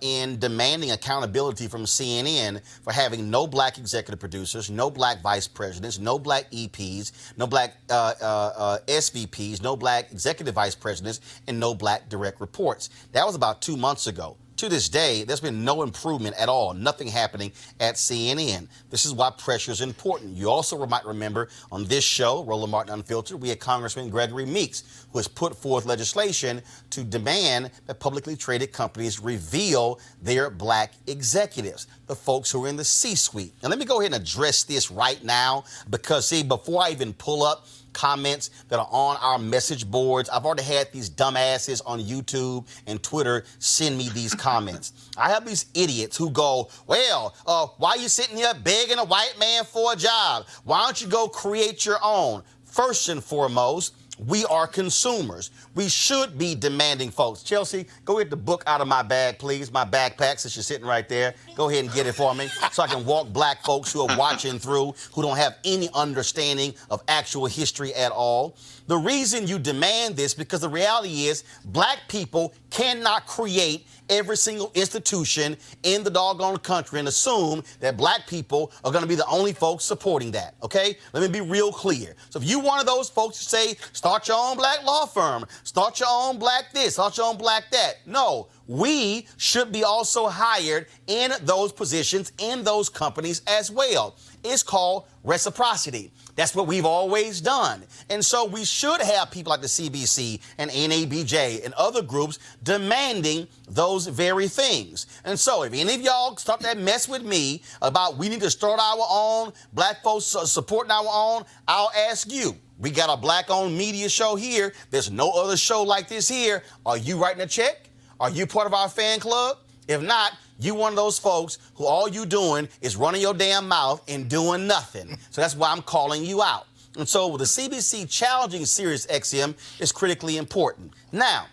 in demanding accountability from CNN for having no black executive producers, no black vice presidents, no black EPs, no black SVPs, no black executive vice presidents, and no black direct reports. That was about 2 months ago. To this day, there's been no improvement at all, nothing happening at CNN. This is why pressure is important. You also might remember on this show, Roland Martin Unfiltered, we had Congressman Gregory Meeks, who has put forth legislation to demand that publicly traded companies reveal their black executives, the folks who are in the C-suite. Now, let me go ahead and address this right now because, see, before I even pull up comments that are on our message boards, I've already had these dumbasses on YouTube and Twitter send me these comments. I have these idiots who go, well, why are you sitting here begging a white man for a job? Why don't you go create your own? First and foremost, we are consumers. We should be demanding folks. Chelsea, go get the book out of my bag, please. My backpack, since you're sitting right there. Go ahead and get it for me so I can walk black folks who are watching through, who don't have any understanding of actual history at all. The reason you demand this, because the reality is black people cannot create every single institution in the doggone country and assume that black people are going to be the only folks supporting that, okay? Let me be real clear. So if you're one of those folks who say, start your own black law firm, start your own black this, start your own black that. No, we should be also hired in those positions, in those companies as well. It's called reciprocity. That's what we've always done. And so we should have people like the CBC and NABJ and other groups demanding those very things. And so if any of y'all start that mess with me about we need to start our own, black folks supporting our own, I'll ask you. We got a black-owned media show here. There's no other show like this here. Are you writing a check? Are you part of our fan club? If not, you one of those folks who all you doing is running your damn mouth and doing nothing. So that's why I'm calling you out. And so with the CBC challenging Sirius XM is critically important. Now,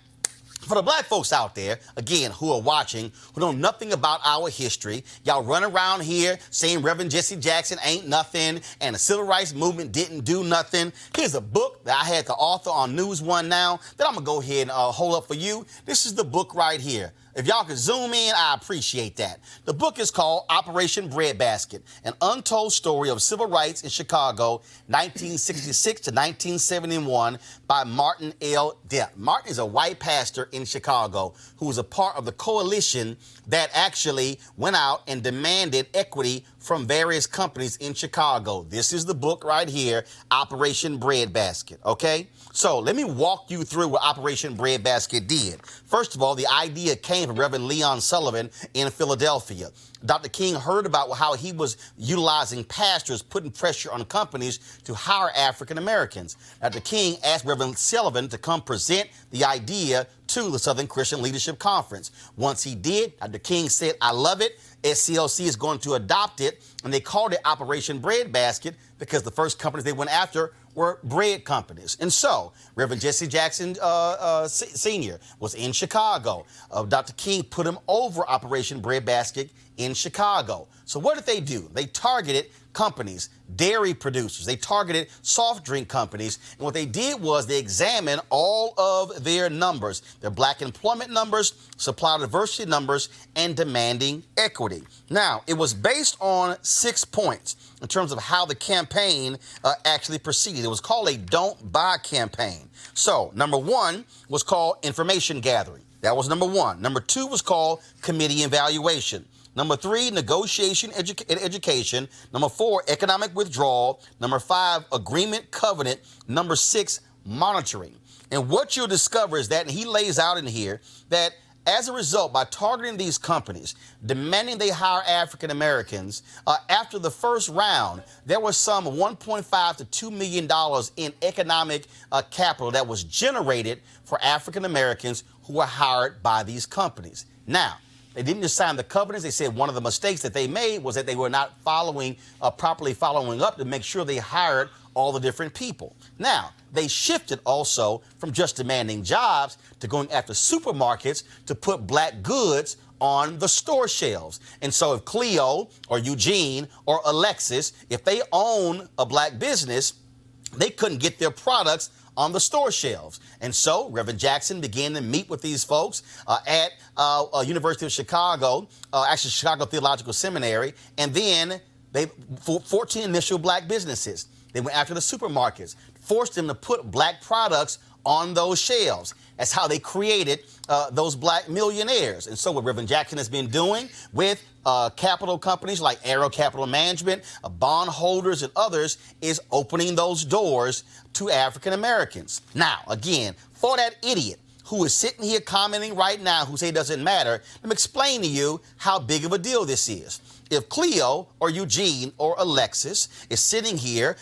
for the black folks out there, again, who are watching, who know nothing about our history, y'all run around here saying Reverend Jesse Jackson ain't nothing and the civil rights movement didn't do nothing. Here's a book that I had the author on News One now that I'm going to go ahead and hold up for you. This is the book right here. If y'all could zoom in, I appreciate that. The book is called Operation Breadbasket, an untold story of civil rights in Chicago, 1966 to 1971, by Martin L. Depp. Martin is a white pastor in Chicago who was a part of the coalition that actually went out and demanded equity from various companies in Chicago. This is the book right here, Operation Breadbasket, okay? So let me walk you through what Operation Breadbasket did. First of all, the idea came from Reverend Leon Sullivan in Philadelphia. Dr. King heard about how he was utilizing pastors, putting pressure on companies to hire African Americans. Dr. King asked Reverend Sullivan to come present the idea to the Southern Christian Leadership Conference. Once he did, Dr. King said, I love it. SCLC is going to adopt it, and they called it Operation Breadbasket because the first companies they went after were bread companies. And so Reverend Jesse Jackson Sr. was in Chicago. Dr. King put him over Operation Breadbasket in Chicago. So what did they do? They targeted companies, dairy producers. They targeted soft drink companies. And what they did was they examined all of their numbers, their black employment numbers, supply diversity numbers, and demanding equity. Now, it was based on 6 points in terms of how the campaign actually proceeded. It was called a Don't Buy campaign. So, number one was called information gathering. That was number one. Number two was called committee evaluation. Number three, negotiation and education. Number four, economic withdrawal. Number five, agreement covenant. Number six, monitoring. And what you'll discover is that, and he lays out in here, that as a result, by targeting these companies, demanding they hire African Americans, after the first round, there was some $1.5 to $2 million in economic capital that was generated for African Americans who were hired by these companies. Now, they didn't just sign the covenants. They said one of the mistakes that they made was that they were not properly following up to make sure they hired all the different people. Now, they shifted also from just demanding jobs to going after supermarkets to put black goods on the store shelves. And so if Cleo or Eugene or Alexis, if they own a black business, they couldn't get their products on the store shelves. And so Reverend Jackson began to meet with these folks at University of Chicago, actually Chicago Theological Seminary, and then 14 initial black businesses. They went after the supermarkets, forced them to put black products on those shelves. That's how they created those black millionaires. And so what Reverend Jackson has been doing with capital companies like Arrow Capital Management, bondholders and others is opening those doors to African Americans. Now, again, for that idiot who is sitting here commenting right now who say it doesn't matter, let me explain to you how big of a deal this is. If Cleo or Eugene or Alexis is sitting here,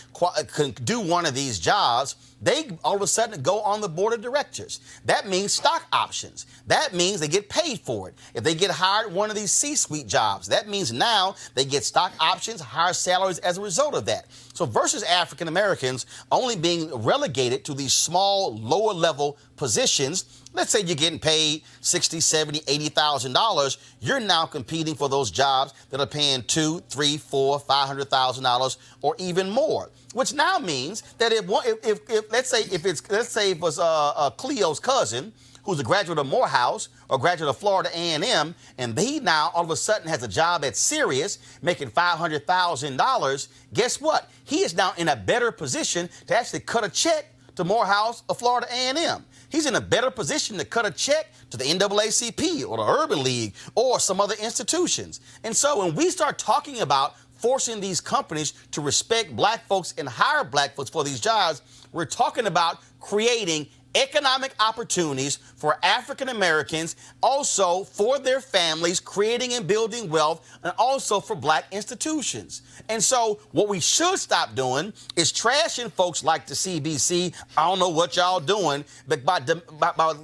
can do one of these jobs, they all of a sudden go on the board of directors. That means stock options. That means they get paid for it. If they get hired one of these C-suite jobs, that means now they get stock options, higher salaries as a result of that. So versus African Americans only being relegated to these small, lower level positions, let's say you're getting paid $60,000, $70,000, $80,000, you're now competing for those jobs that are paying $200,000, $300,000, $400,000, $500,000 or even more. Which now means that if let's say it was Cleo's cousin who's a graduate of Morehouse or graduate of Florida A&M, and he now all of a sudden has a job at Sirius making $500,000, guess what? He is now in a better position to actually cut a check to Morehouse or Florida A&M. he's in a better position to cut a check to the NAACP or the Urban League or some other institutions. And so when we start talking about forcing these companies to respect black folks and hire black folks for these jobs, we're talking about creating economic opportunities for African Americans, also for their families, creating and building wealth, and also for black institutions. And so what we should stop doing is trashing folks like the CBC. I don't know what y'all doing, but by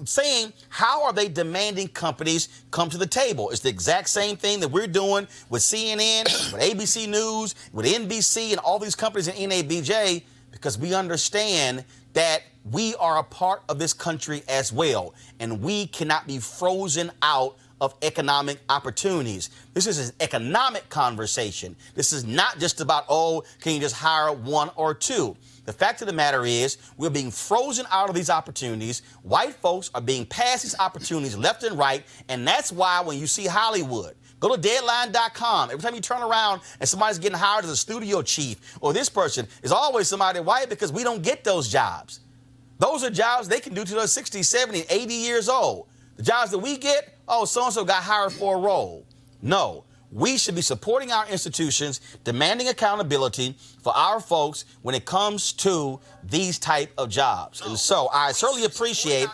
saying, how are they demanding companies come to the table? It's the exact same thing that we're doing with CNN, with ABC News, with NBC, and all these companies in NABJ, because we understand that we are a part of this country as well, and we cannot be frozen out of economic opportunities. This is an economic conversation. This is not just about, oh, can you just hire one or two? The fact of the matter is we're being frozen out of these opportunities. White folks are being passed these opportunities left and right, and that's why when you see Hollywood, go to Deadline.com. Every time you turn around and somebody's getting hired as a studio chief or this person, is always somebody white, because we don't get those jobs. Those are jobs they can do till they're 60, 70, 80 years old. The jobs that we get, oh, so-and-so got hired for a role. No, we should be supporting our institutions, demanding accountability for our folks when it comes to these type of jobs. And so I certainly appreciate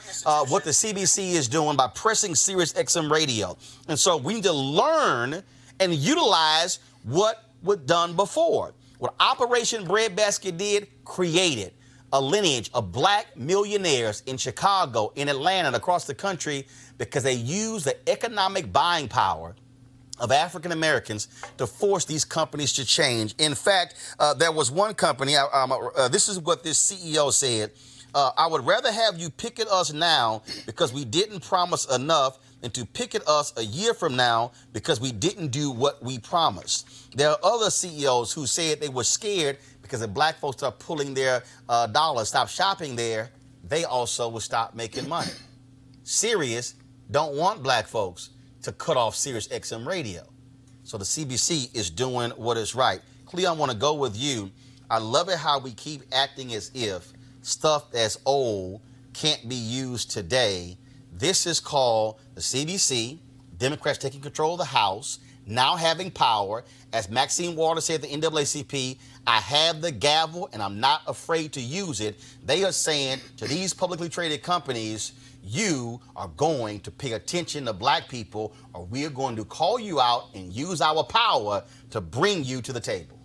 what the CBC is doing by pressing Sirius XM radio. And so we need to learn and utilize what was done before. What Operation Breadbasket did, created a lineage of black millionaires in Chicago, in Atlanta, and across the country, because they used the economic buying power of African Americans to force these companies to change. In fact, there was one company, this is what this CEO said, I would rather have you picket us now because we didn't promise enough than to picket us a year from now because we didn't do what we promised. There are other CEOs who said they were scared because if black folks start pulling their dollars, stop shopping there, they also will stop making money. Sirius don't want black folks to cut off Sirius XM radio. So the CBC is doing what is right. Cleo, I want to go with you. I love it how we keep acting as if stuff that's old can't be used today. This is called the CBC, Democrats taking control of the House, now having power. As Maxine Waters said at the NAACP, I have the gavel and I'm not afraid to use it. They are saying to these publicly traded companies, you are going to pay attention to black people or we are going to call you out and use our power to bring you to the table.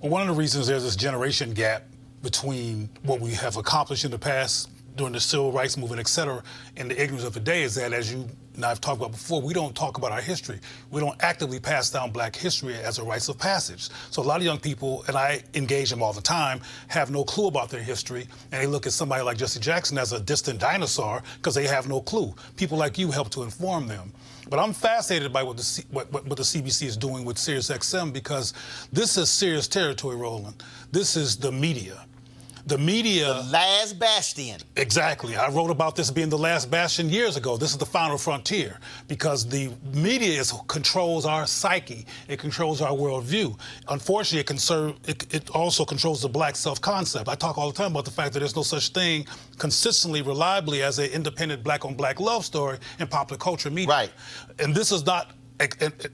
Well, one of the reasons there's this generation gap between what we have accomplished in the past during the civil rights movement, et cetera, and the ignorance of the day is that, as you and I've talked about before, we don't talk about our history. We don't actively pass down black history as a rites of passage. So a lot of young people, and I engage them all the time, have no clue about their history, and they look at somebody like Jesse Jackson as a distant dinosaur because they have no clue. People like you help to inform them. But I'm fascinated by what the CBC is doing with Sirius XM because this is serious territory, Roland. This is the media. The media... The last bastion. Exactly. I wrote about this being the last bastion years ago. This is the final frontier because the media controls our psyche. It controls our worldview. Unfortunately, it also controls the black self-concept. I talk all the time about the fact that there's no such thing consistently, reliably as an independent black-on-black love story in popular culture media. Right. And this is not...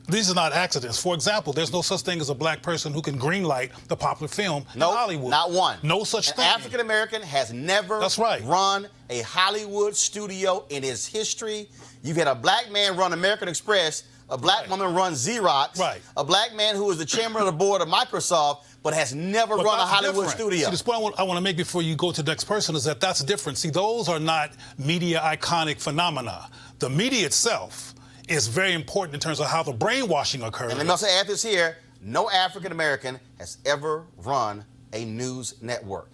These are not accidents. For example, there's no such thing as a black person who can greenlight the popular film in Hollywood. Not one. No such thing. African American has never run a Hollywood studio in its history. You've had a black man run American Express, a black woman run Xerox, a black man who is the chairman of the board of Microsoft, but has never run a Hollywood studio. See, this point I want to make before you go to the next person is that that's different. See, those are not media iconic phenomena. The media itself is very important in terms of how the brainwashing occurs. And let me also add this here. No African American has ever run a news network.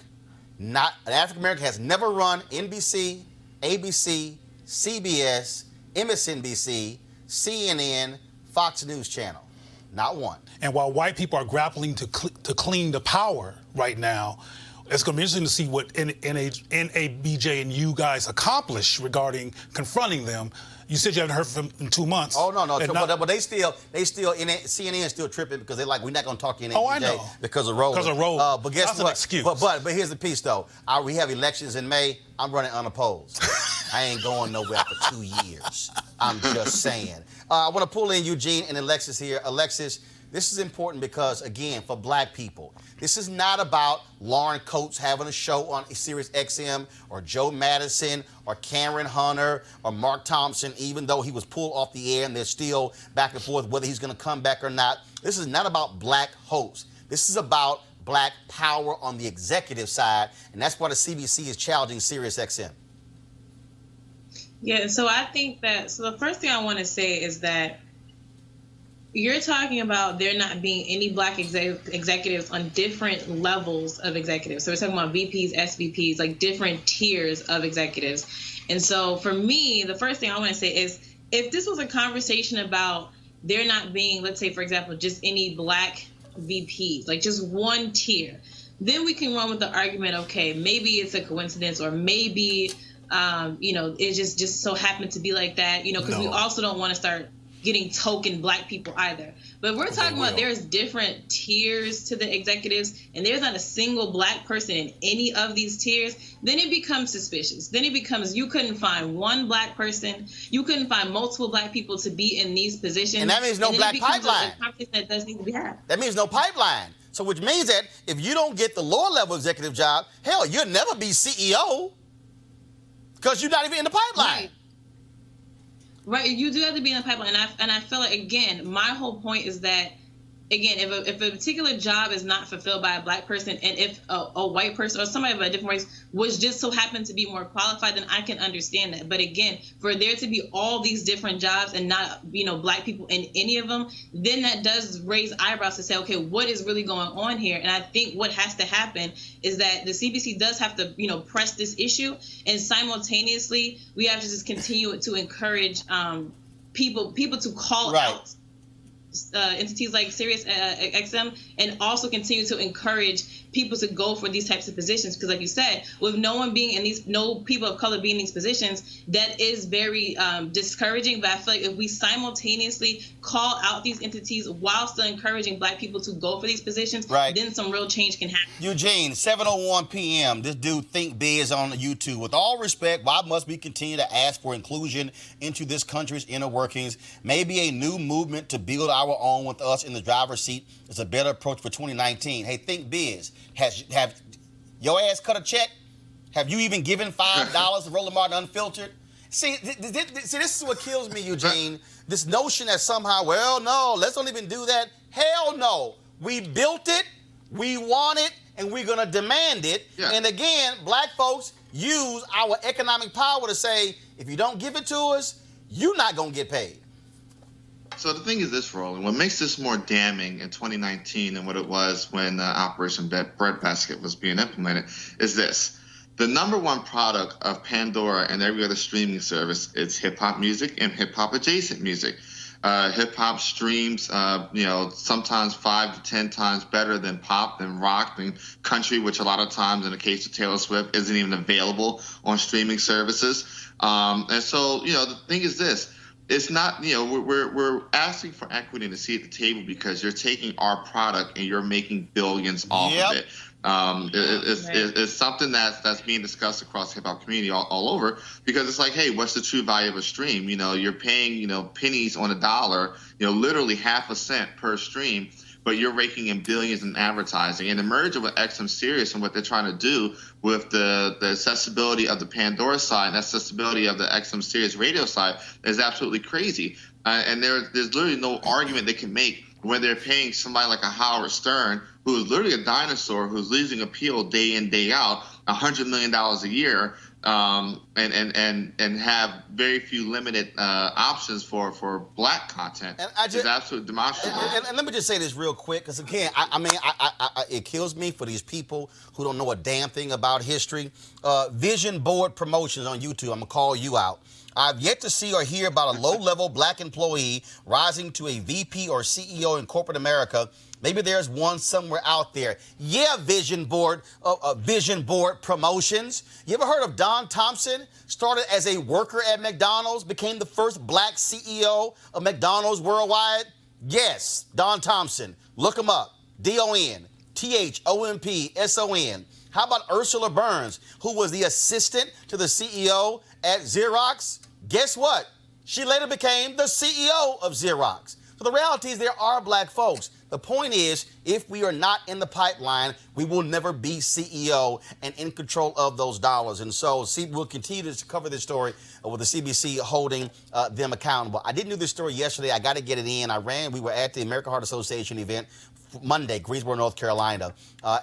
Not an African American has never run NBC, ABC, CBS, MSNBC, CNN, Fox News Channel. Not one. And while white people are grappling to clean the power right now, It's going to be interesting to see what NABJ and you guys accomplish regarding confronting them. You said you haven't heard from them in 2 months. Oh, no. But they still, CNN is still tripping because they're like, we're not going to talk to NABJ I know. because of Roland. Because of Roland. But guess That's what? an excuse. But here's the piece, though. We have elections in May. I'm running unopposed. I ain't going nowhere for 2 years. I'm just saying. I want to pull in Eugene and Alexis here. Alexis, this is important because, again, for black people, this is not about Lauren Coates having a show on Sirius XM or Joe Madison or Karen Hunter or Mark Thompson, even though he was pulled off the air and they're still back and forth whether he's going to come back or not. This is not about black hosts. This is about black power on the executive side, and that's why the CBC is challenging Sirius XM. Yeah, so I think that, so the first thing I want to say is that you're talking about there not being any black executives on different levels of executives. So we're talking about VPs, SVPs, like different tiers of executives. And so for me, the first thing I want to say is if this was a conversation about there not being, let's say, for example, just any black VPs, like just one tier, then we can run with the argument, okay, maybe it's a coincidence or maybe, it just so happened to be like that, because we also don't want to start getting token black people either. But we're talking about there's different tiers to the executives, and there's not a single black person in any of these tiers, then it becomes suspicious. Then it becomes you couldn't find one black person, you couldn't find multiple black people to be in these positions. And that means no black pipeline. That does need to be had. That means no pipeline. So which means that if you don't get the lower level executive job, hell, you'll never be CEO because you're not even in the pipeline. Right, you do have to be in the pipeline, and I feel like, again, my whole point is that, again, if a particular job is not fulfilled by a black person, and if a white person or somebody of a different race was just so happen to be more qualified, then I can understand that. But again, for there to be all these different jobs and not, black people in any of them, then that does raise eyebrows to say, okay, what is really going on here? And I think what has to happen is that the CBC does have to, press this issue, and simultaneously we have to just continue to encourage people to call out entities like Sirius XM, and also continue to encourage people to go for these types of positions, because like you said, with no people of color being in these positions, that is very discouraging. But I feel like if we simultaneously call out these entities while still encouraging black people to go for these positions, then some real change can happen. Eugene, 7:01 p.m. This dude Think Biz on YouTube. With all respect, why must we continue to ask for inclusion into this country's inner workings? Maybe a new movement to build our own with us in the driver's seat is a better approach for 2019. Hey, Think Biz, have your ass cut a check? Have you even given $5 to Roland Martin Unfiltered? See, this is what kills me, Eugene. This notion that somehow, well, no, let's don't even do that. Hell no. We built it, we want it, and we're going to demand it. Yeah. And again, black folks use our economic power to say, if you don't give it to us, you're not going to get paid. So the thing is this, Roland, what makes this more damning in 2019 than what it was when Operation Breadbasket was being implemented is this. The number one product of Pandora and every other streaming service is hip-hop music and hip-hop adjacent music. Hip-hop streams, sometimes 5 to 10 times better than pop, than rock, than country, which a lot of times, in the case of Taylor Swift, isn't even available on streaming services. And so, the thing is this. It's not, we're asking for equity and a seat at the table because you're taking our product and you're making billions off of it. It's something that's being discussed across the hip-hop community all over, because it's like, hey, what's the true value of a stream? You're paying, pennies on a dollar, literally half a cent per stream, but you're raking in billions in advertising. And the merger with XM Sirius and what they're trying to do with the accessibility of the Pandora side and accessibility of the XM Sirius radio side is absolutely crazy. And there's literally no argument they can make when they're paying somebody like a Howard Stern, who is literally a dinosaur, who's losing appeal day in, day out, $100 million a year, and have very few limited options for black content. And it's absolutely demonstrable. And let me just say this real quick, because again, it kills me for these people who don't know a damn thing about history. Vision Board Promotions on YouTube, I'm going to call you out. I've yet to see or hear about a low-level black employee rising to a VP or CEO in corporate America Maybe there's one somewhere out there. Yeah, Vision Board Promotions. You ever heard of Don Thompson? Started as a worker at McDonald's, became the first black CEO of McDonald's worldwide. Yes, Don Thompson. Look him up. DonThompson. How about Ursula Burns, who was the assistant to the CEO at Xerox? Guess what? She later became the CEO of Xerox. So the reality is there are black folks. The point is, if we are not in the pipeline, we will never be CEO and in control of those dollars. And so we'll continue to cover this story with the CBC holding them accountable. I didn't do this story yesterday. I got to get it in. We were at the American Heart Association event Monday, Greensboro, North Carolina.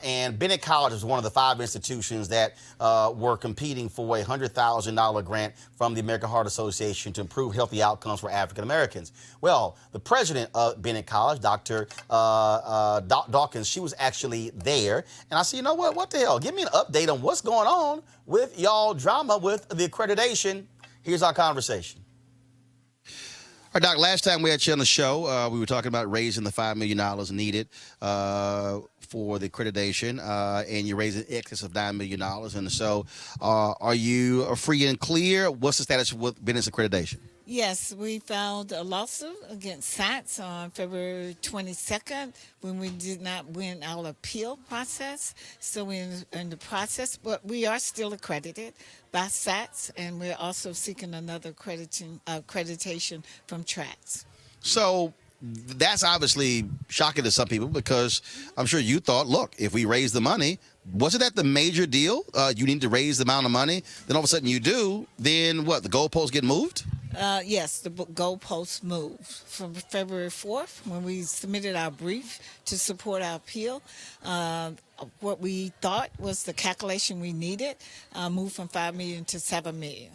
And Bennett College is one of the 5 institutions that were competing for a $100,000 grant from the American Heart Association to improve healthy outcomes for African Americans. Well, the president of Bennett College, Dr. Dawkins, she was actually there. And I said, you know what the hell? Give me an update on what's going on with y'all drama with the accreditation. Here's our conversation. All right, Doc, last time we had you on the show, we were talking about raising the $5 million needed for the accreditation, and you're raising excess of $9 million. And so are you free and clear? What's the status with Bennett's accreditation? Yes, we filed a lawsuit against SATS on February 22nd when we did not win our appeal process. So we're in the process, but we are still accredited by SATS, and we're also seeking another accreditation from TRATS. So that's obviously shocking to some people because I'm sure you thought, look, if we raise the money, wasn't that the major deal? You need to raise the amount of money. Then all of a sudden you do. Then what? The goalposts get moved? Yes, the goalposts moved from February 4th when we submitted our brief to support our appeal. What we thought was the calculation we needed moved from $5 million to $7 million.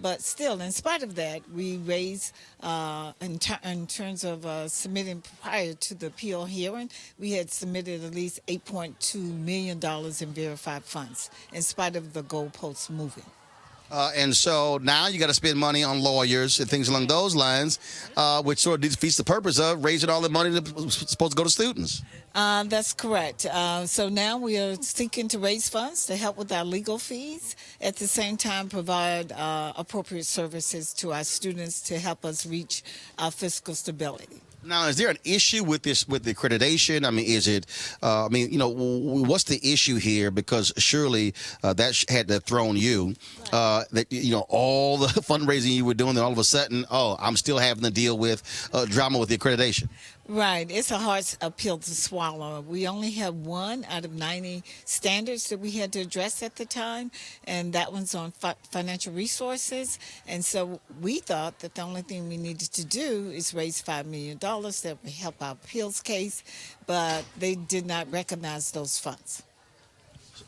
But still, in spite of that, we raised, in terms of submitting prior to the appeal hearing, we had submitted at least $8.2 million in verified funds, in spite of the goalposts moving. And so now you got to spend money on lawyers and things along those lines, which sort of defeats the purpose of raising all the money that's supposed to go to students. That's correct. So now we are seeking to raise funds to help with our legal fees, at the same time provide appropriate services to our students to help us reach our fiscal stability. Now, is there an issue with this, with the accreditation? I mean, is it, what's the issue here? Because surely that had to have thrown you, that, all the fundraising you were doing, then all of a sudden, I'm still having to deal with drama with the accreditation. Right. It's a hard appeal to swallow. We only have 1 out of 90 standards that we had to address at the time, and that one's on financial resources. And so we thought that the only thing we needed to do is raise $5 million that would help our appeals case, but they did not recognize those funds.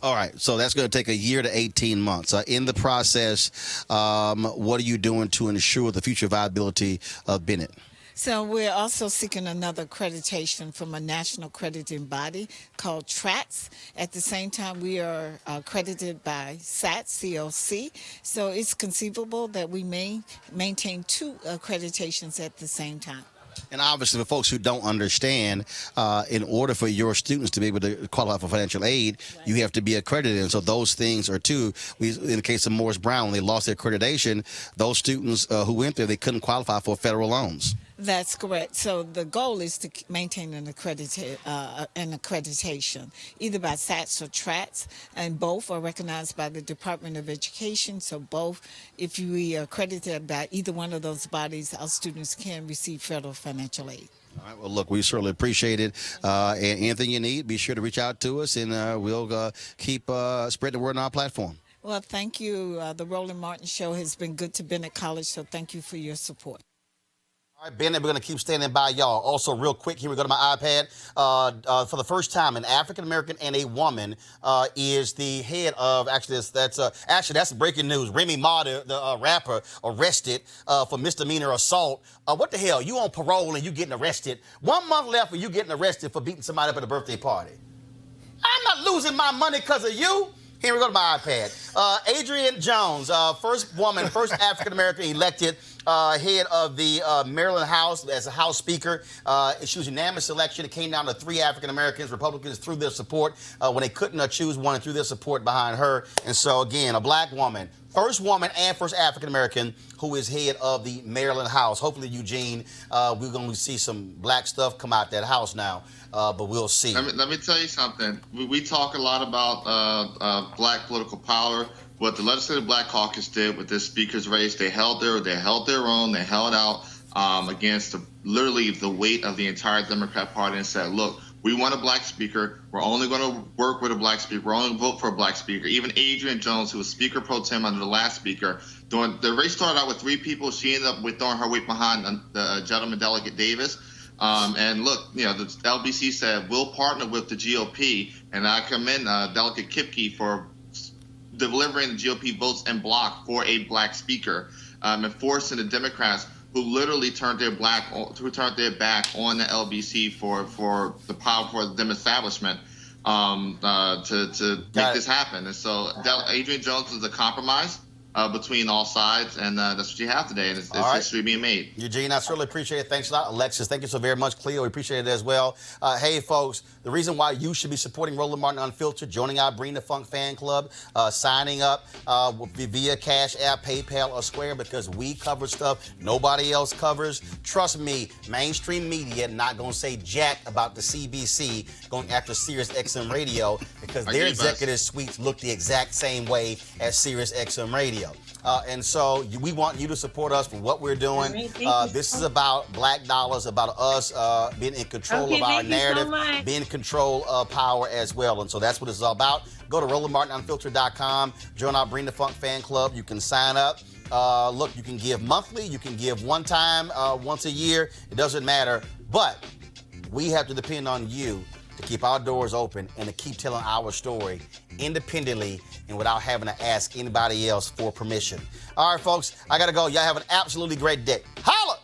All right, so that's going to take a year to 18 months. In the process, what are you doing to ensure the future viability of Bennett? So we're also seeking another accreditation from a national accrediting body called TRATS. At the same time, we are accredited by SATS, COC. So it's conceivable that we may maintain 2 accreditations at the same time. And obviously, for folks who don't understand, in order for your students to be able to qualify for financial aid, you have to be accredited. And so those things are too. In the case of Morris Brown, when they lost their accreditation, those students who went there, they couldn't qualify for federal loans. That's correct. So the goal is to maintain an accreditation, either by SATS or TRATS, and both are recognized by the Department of Education. So both, if we are accredited by either one of those bodies, our students can receive federal financial aid. All right. Well, look, we certainly appreciate it. And anything you need, be sure to reach out to us, and we'll keep spreading the word on our platform. Well, thank you. The Roland Martin Show has been good to Bennett College, so thank you for your support. All right, Bennett, we're going to keep standing by y'all. Also, real quick, here we go to my iPad. For the first time, an African-American and a woman is the head of, that's breaking news. Remy Ma, the rapper, arrested for misdemeanor assault. What the hell? You on parole and you getting arrested. 1 month left and you getting arrested for beating somebody up at a birthday party. I'm not losing my money because of you. Here we go to my iPad. Adrienne Jones, first African-American elected head of the Maryland House as a House Speaker. She was unanimous election. It came down to 3 African Americans. Republicans threw their support when they couldn't choose one and threw their support behind her. And so, again, a black woman, first woman and first African American who is head of the Maryland House. Hopefully, Eugene, we're going to see some black stuff come out that house now, but we'll see. Let me tell you something. We talk a lot about black political power. What the Legislative Black Caucus did with this speaker's race, they held their own, they held out against literally the weight of the entire Democrat Party and said, look, we want a black speaker. We're only going to work with a black speaker. We're only going to vote for a black speaker. Even Adrienne Jones, who was Speaker Pro Tem under the last speaker, the race started out with 3 people. She ended up with throwing her weight behind the gentleman, Delegate Davis. And look, the LBC said, we'll partner with the GOP. And I commend Delegate Kipke for delivering the GOP votes en bloc for a black speaker, and forcing the Democrats, who literally turned their back on the LBC for the power for the Dem establishment, to make this happen. And so Adrienne Jones is a compromise between all sides, and that's what you have today, and it's history being made. Eugene, I certainly appreciate it. Thanks a lot. Alexis, thank you so very much. Cleo, we appreciate it as well. Hey, folks, the reason why you should be supporting Roland Martin Unfiltered, joining our Bring the Funk fan club, signing up via Cash App, PayPal, or Square, because we cover stuff nobody else covers. Trust me, mainstream media not going to say jack about the CBC going after Sirius XM Radio, because their executive suites look the exact same way as Sirius XM Radio. And so we want you to support us for what we're doing. This is about black dollars, about us being in control of our narrative, being in control of power as well. And so that's what it's all about. Go to RolandMartinUnfiltered.com, join our Bring the Funk fan club. You can sign up. Look, you can give monthly, you can give one time, once a year. It doesn't matter. But we have to depend on you to keep our doors open and to keep telling our story independently and without having to ask anybody else for permission. All right, folks, I got to go. Y'all have an absolutely great day. Holla!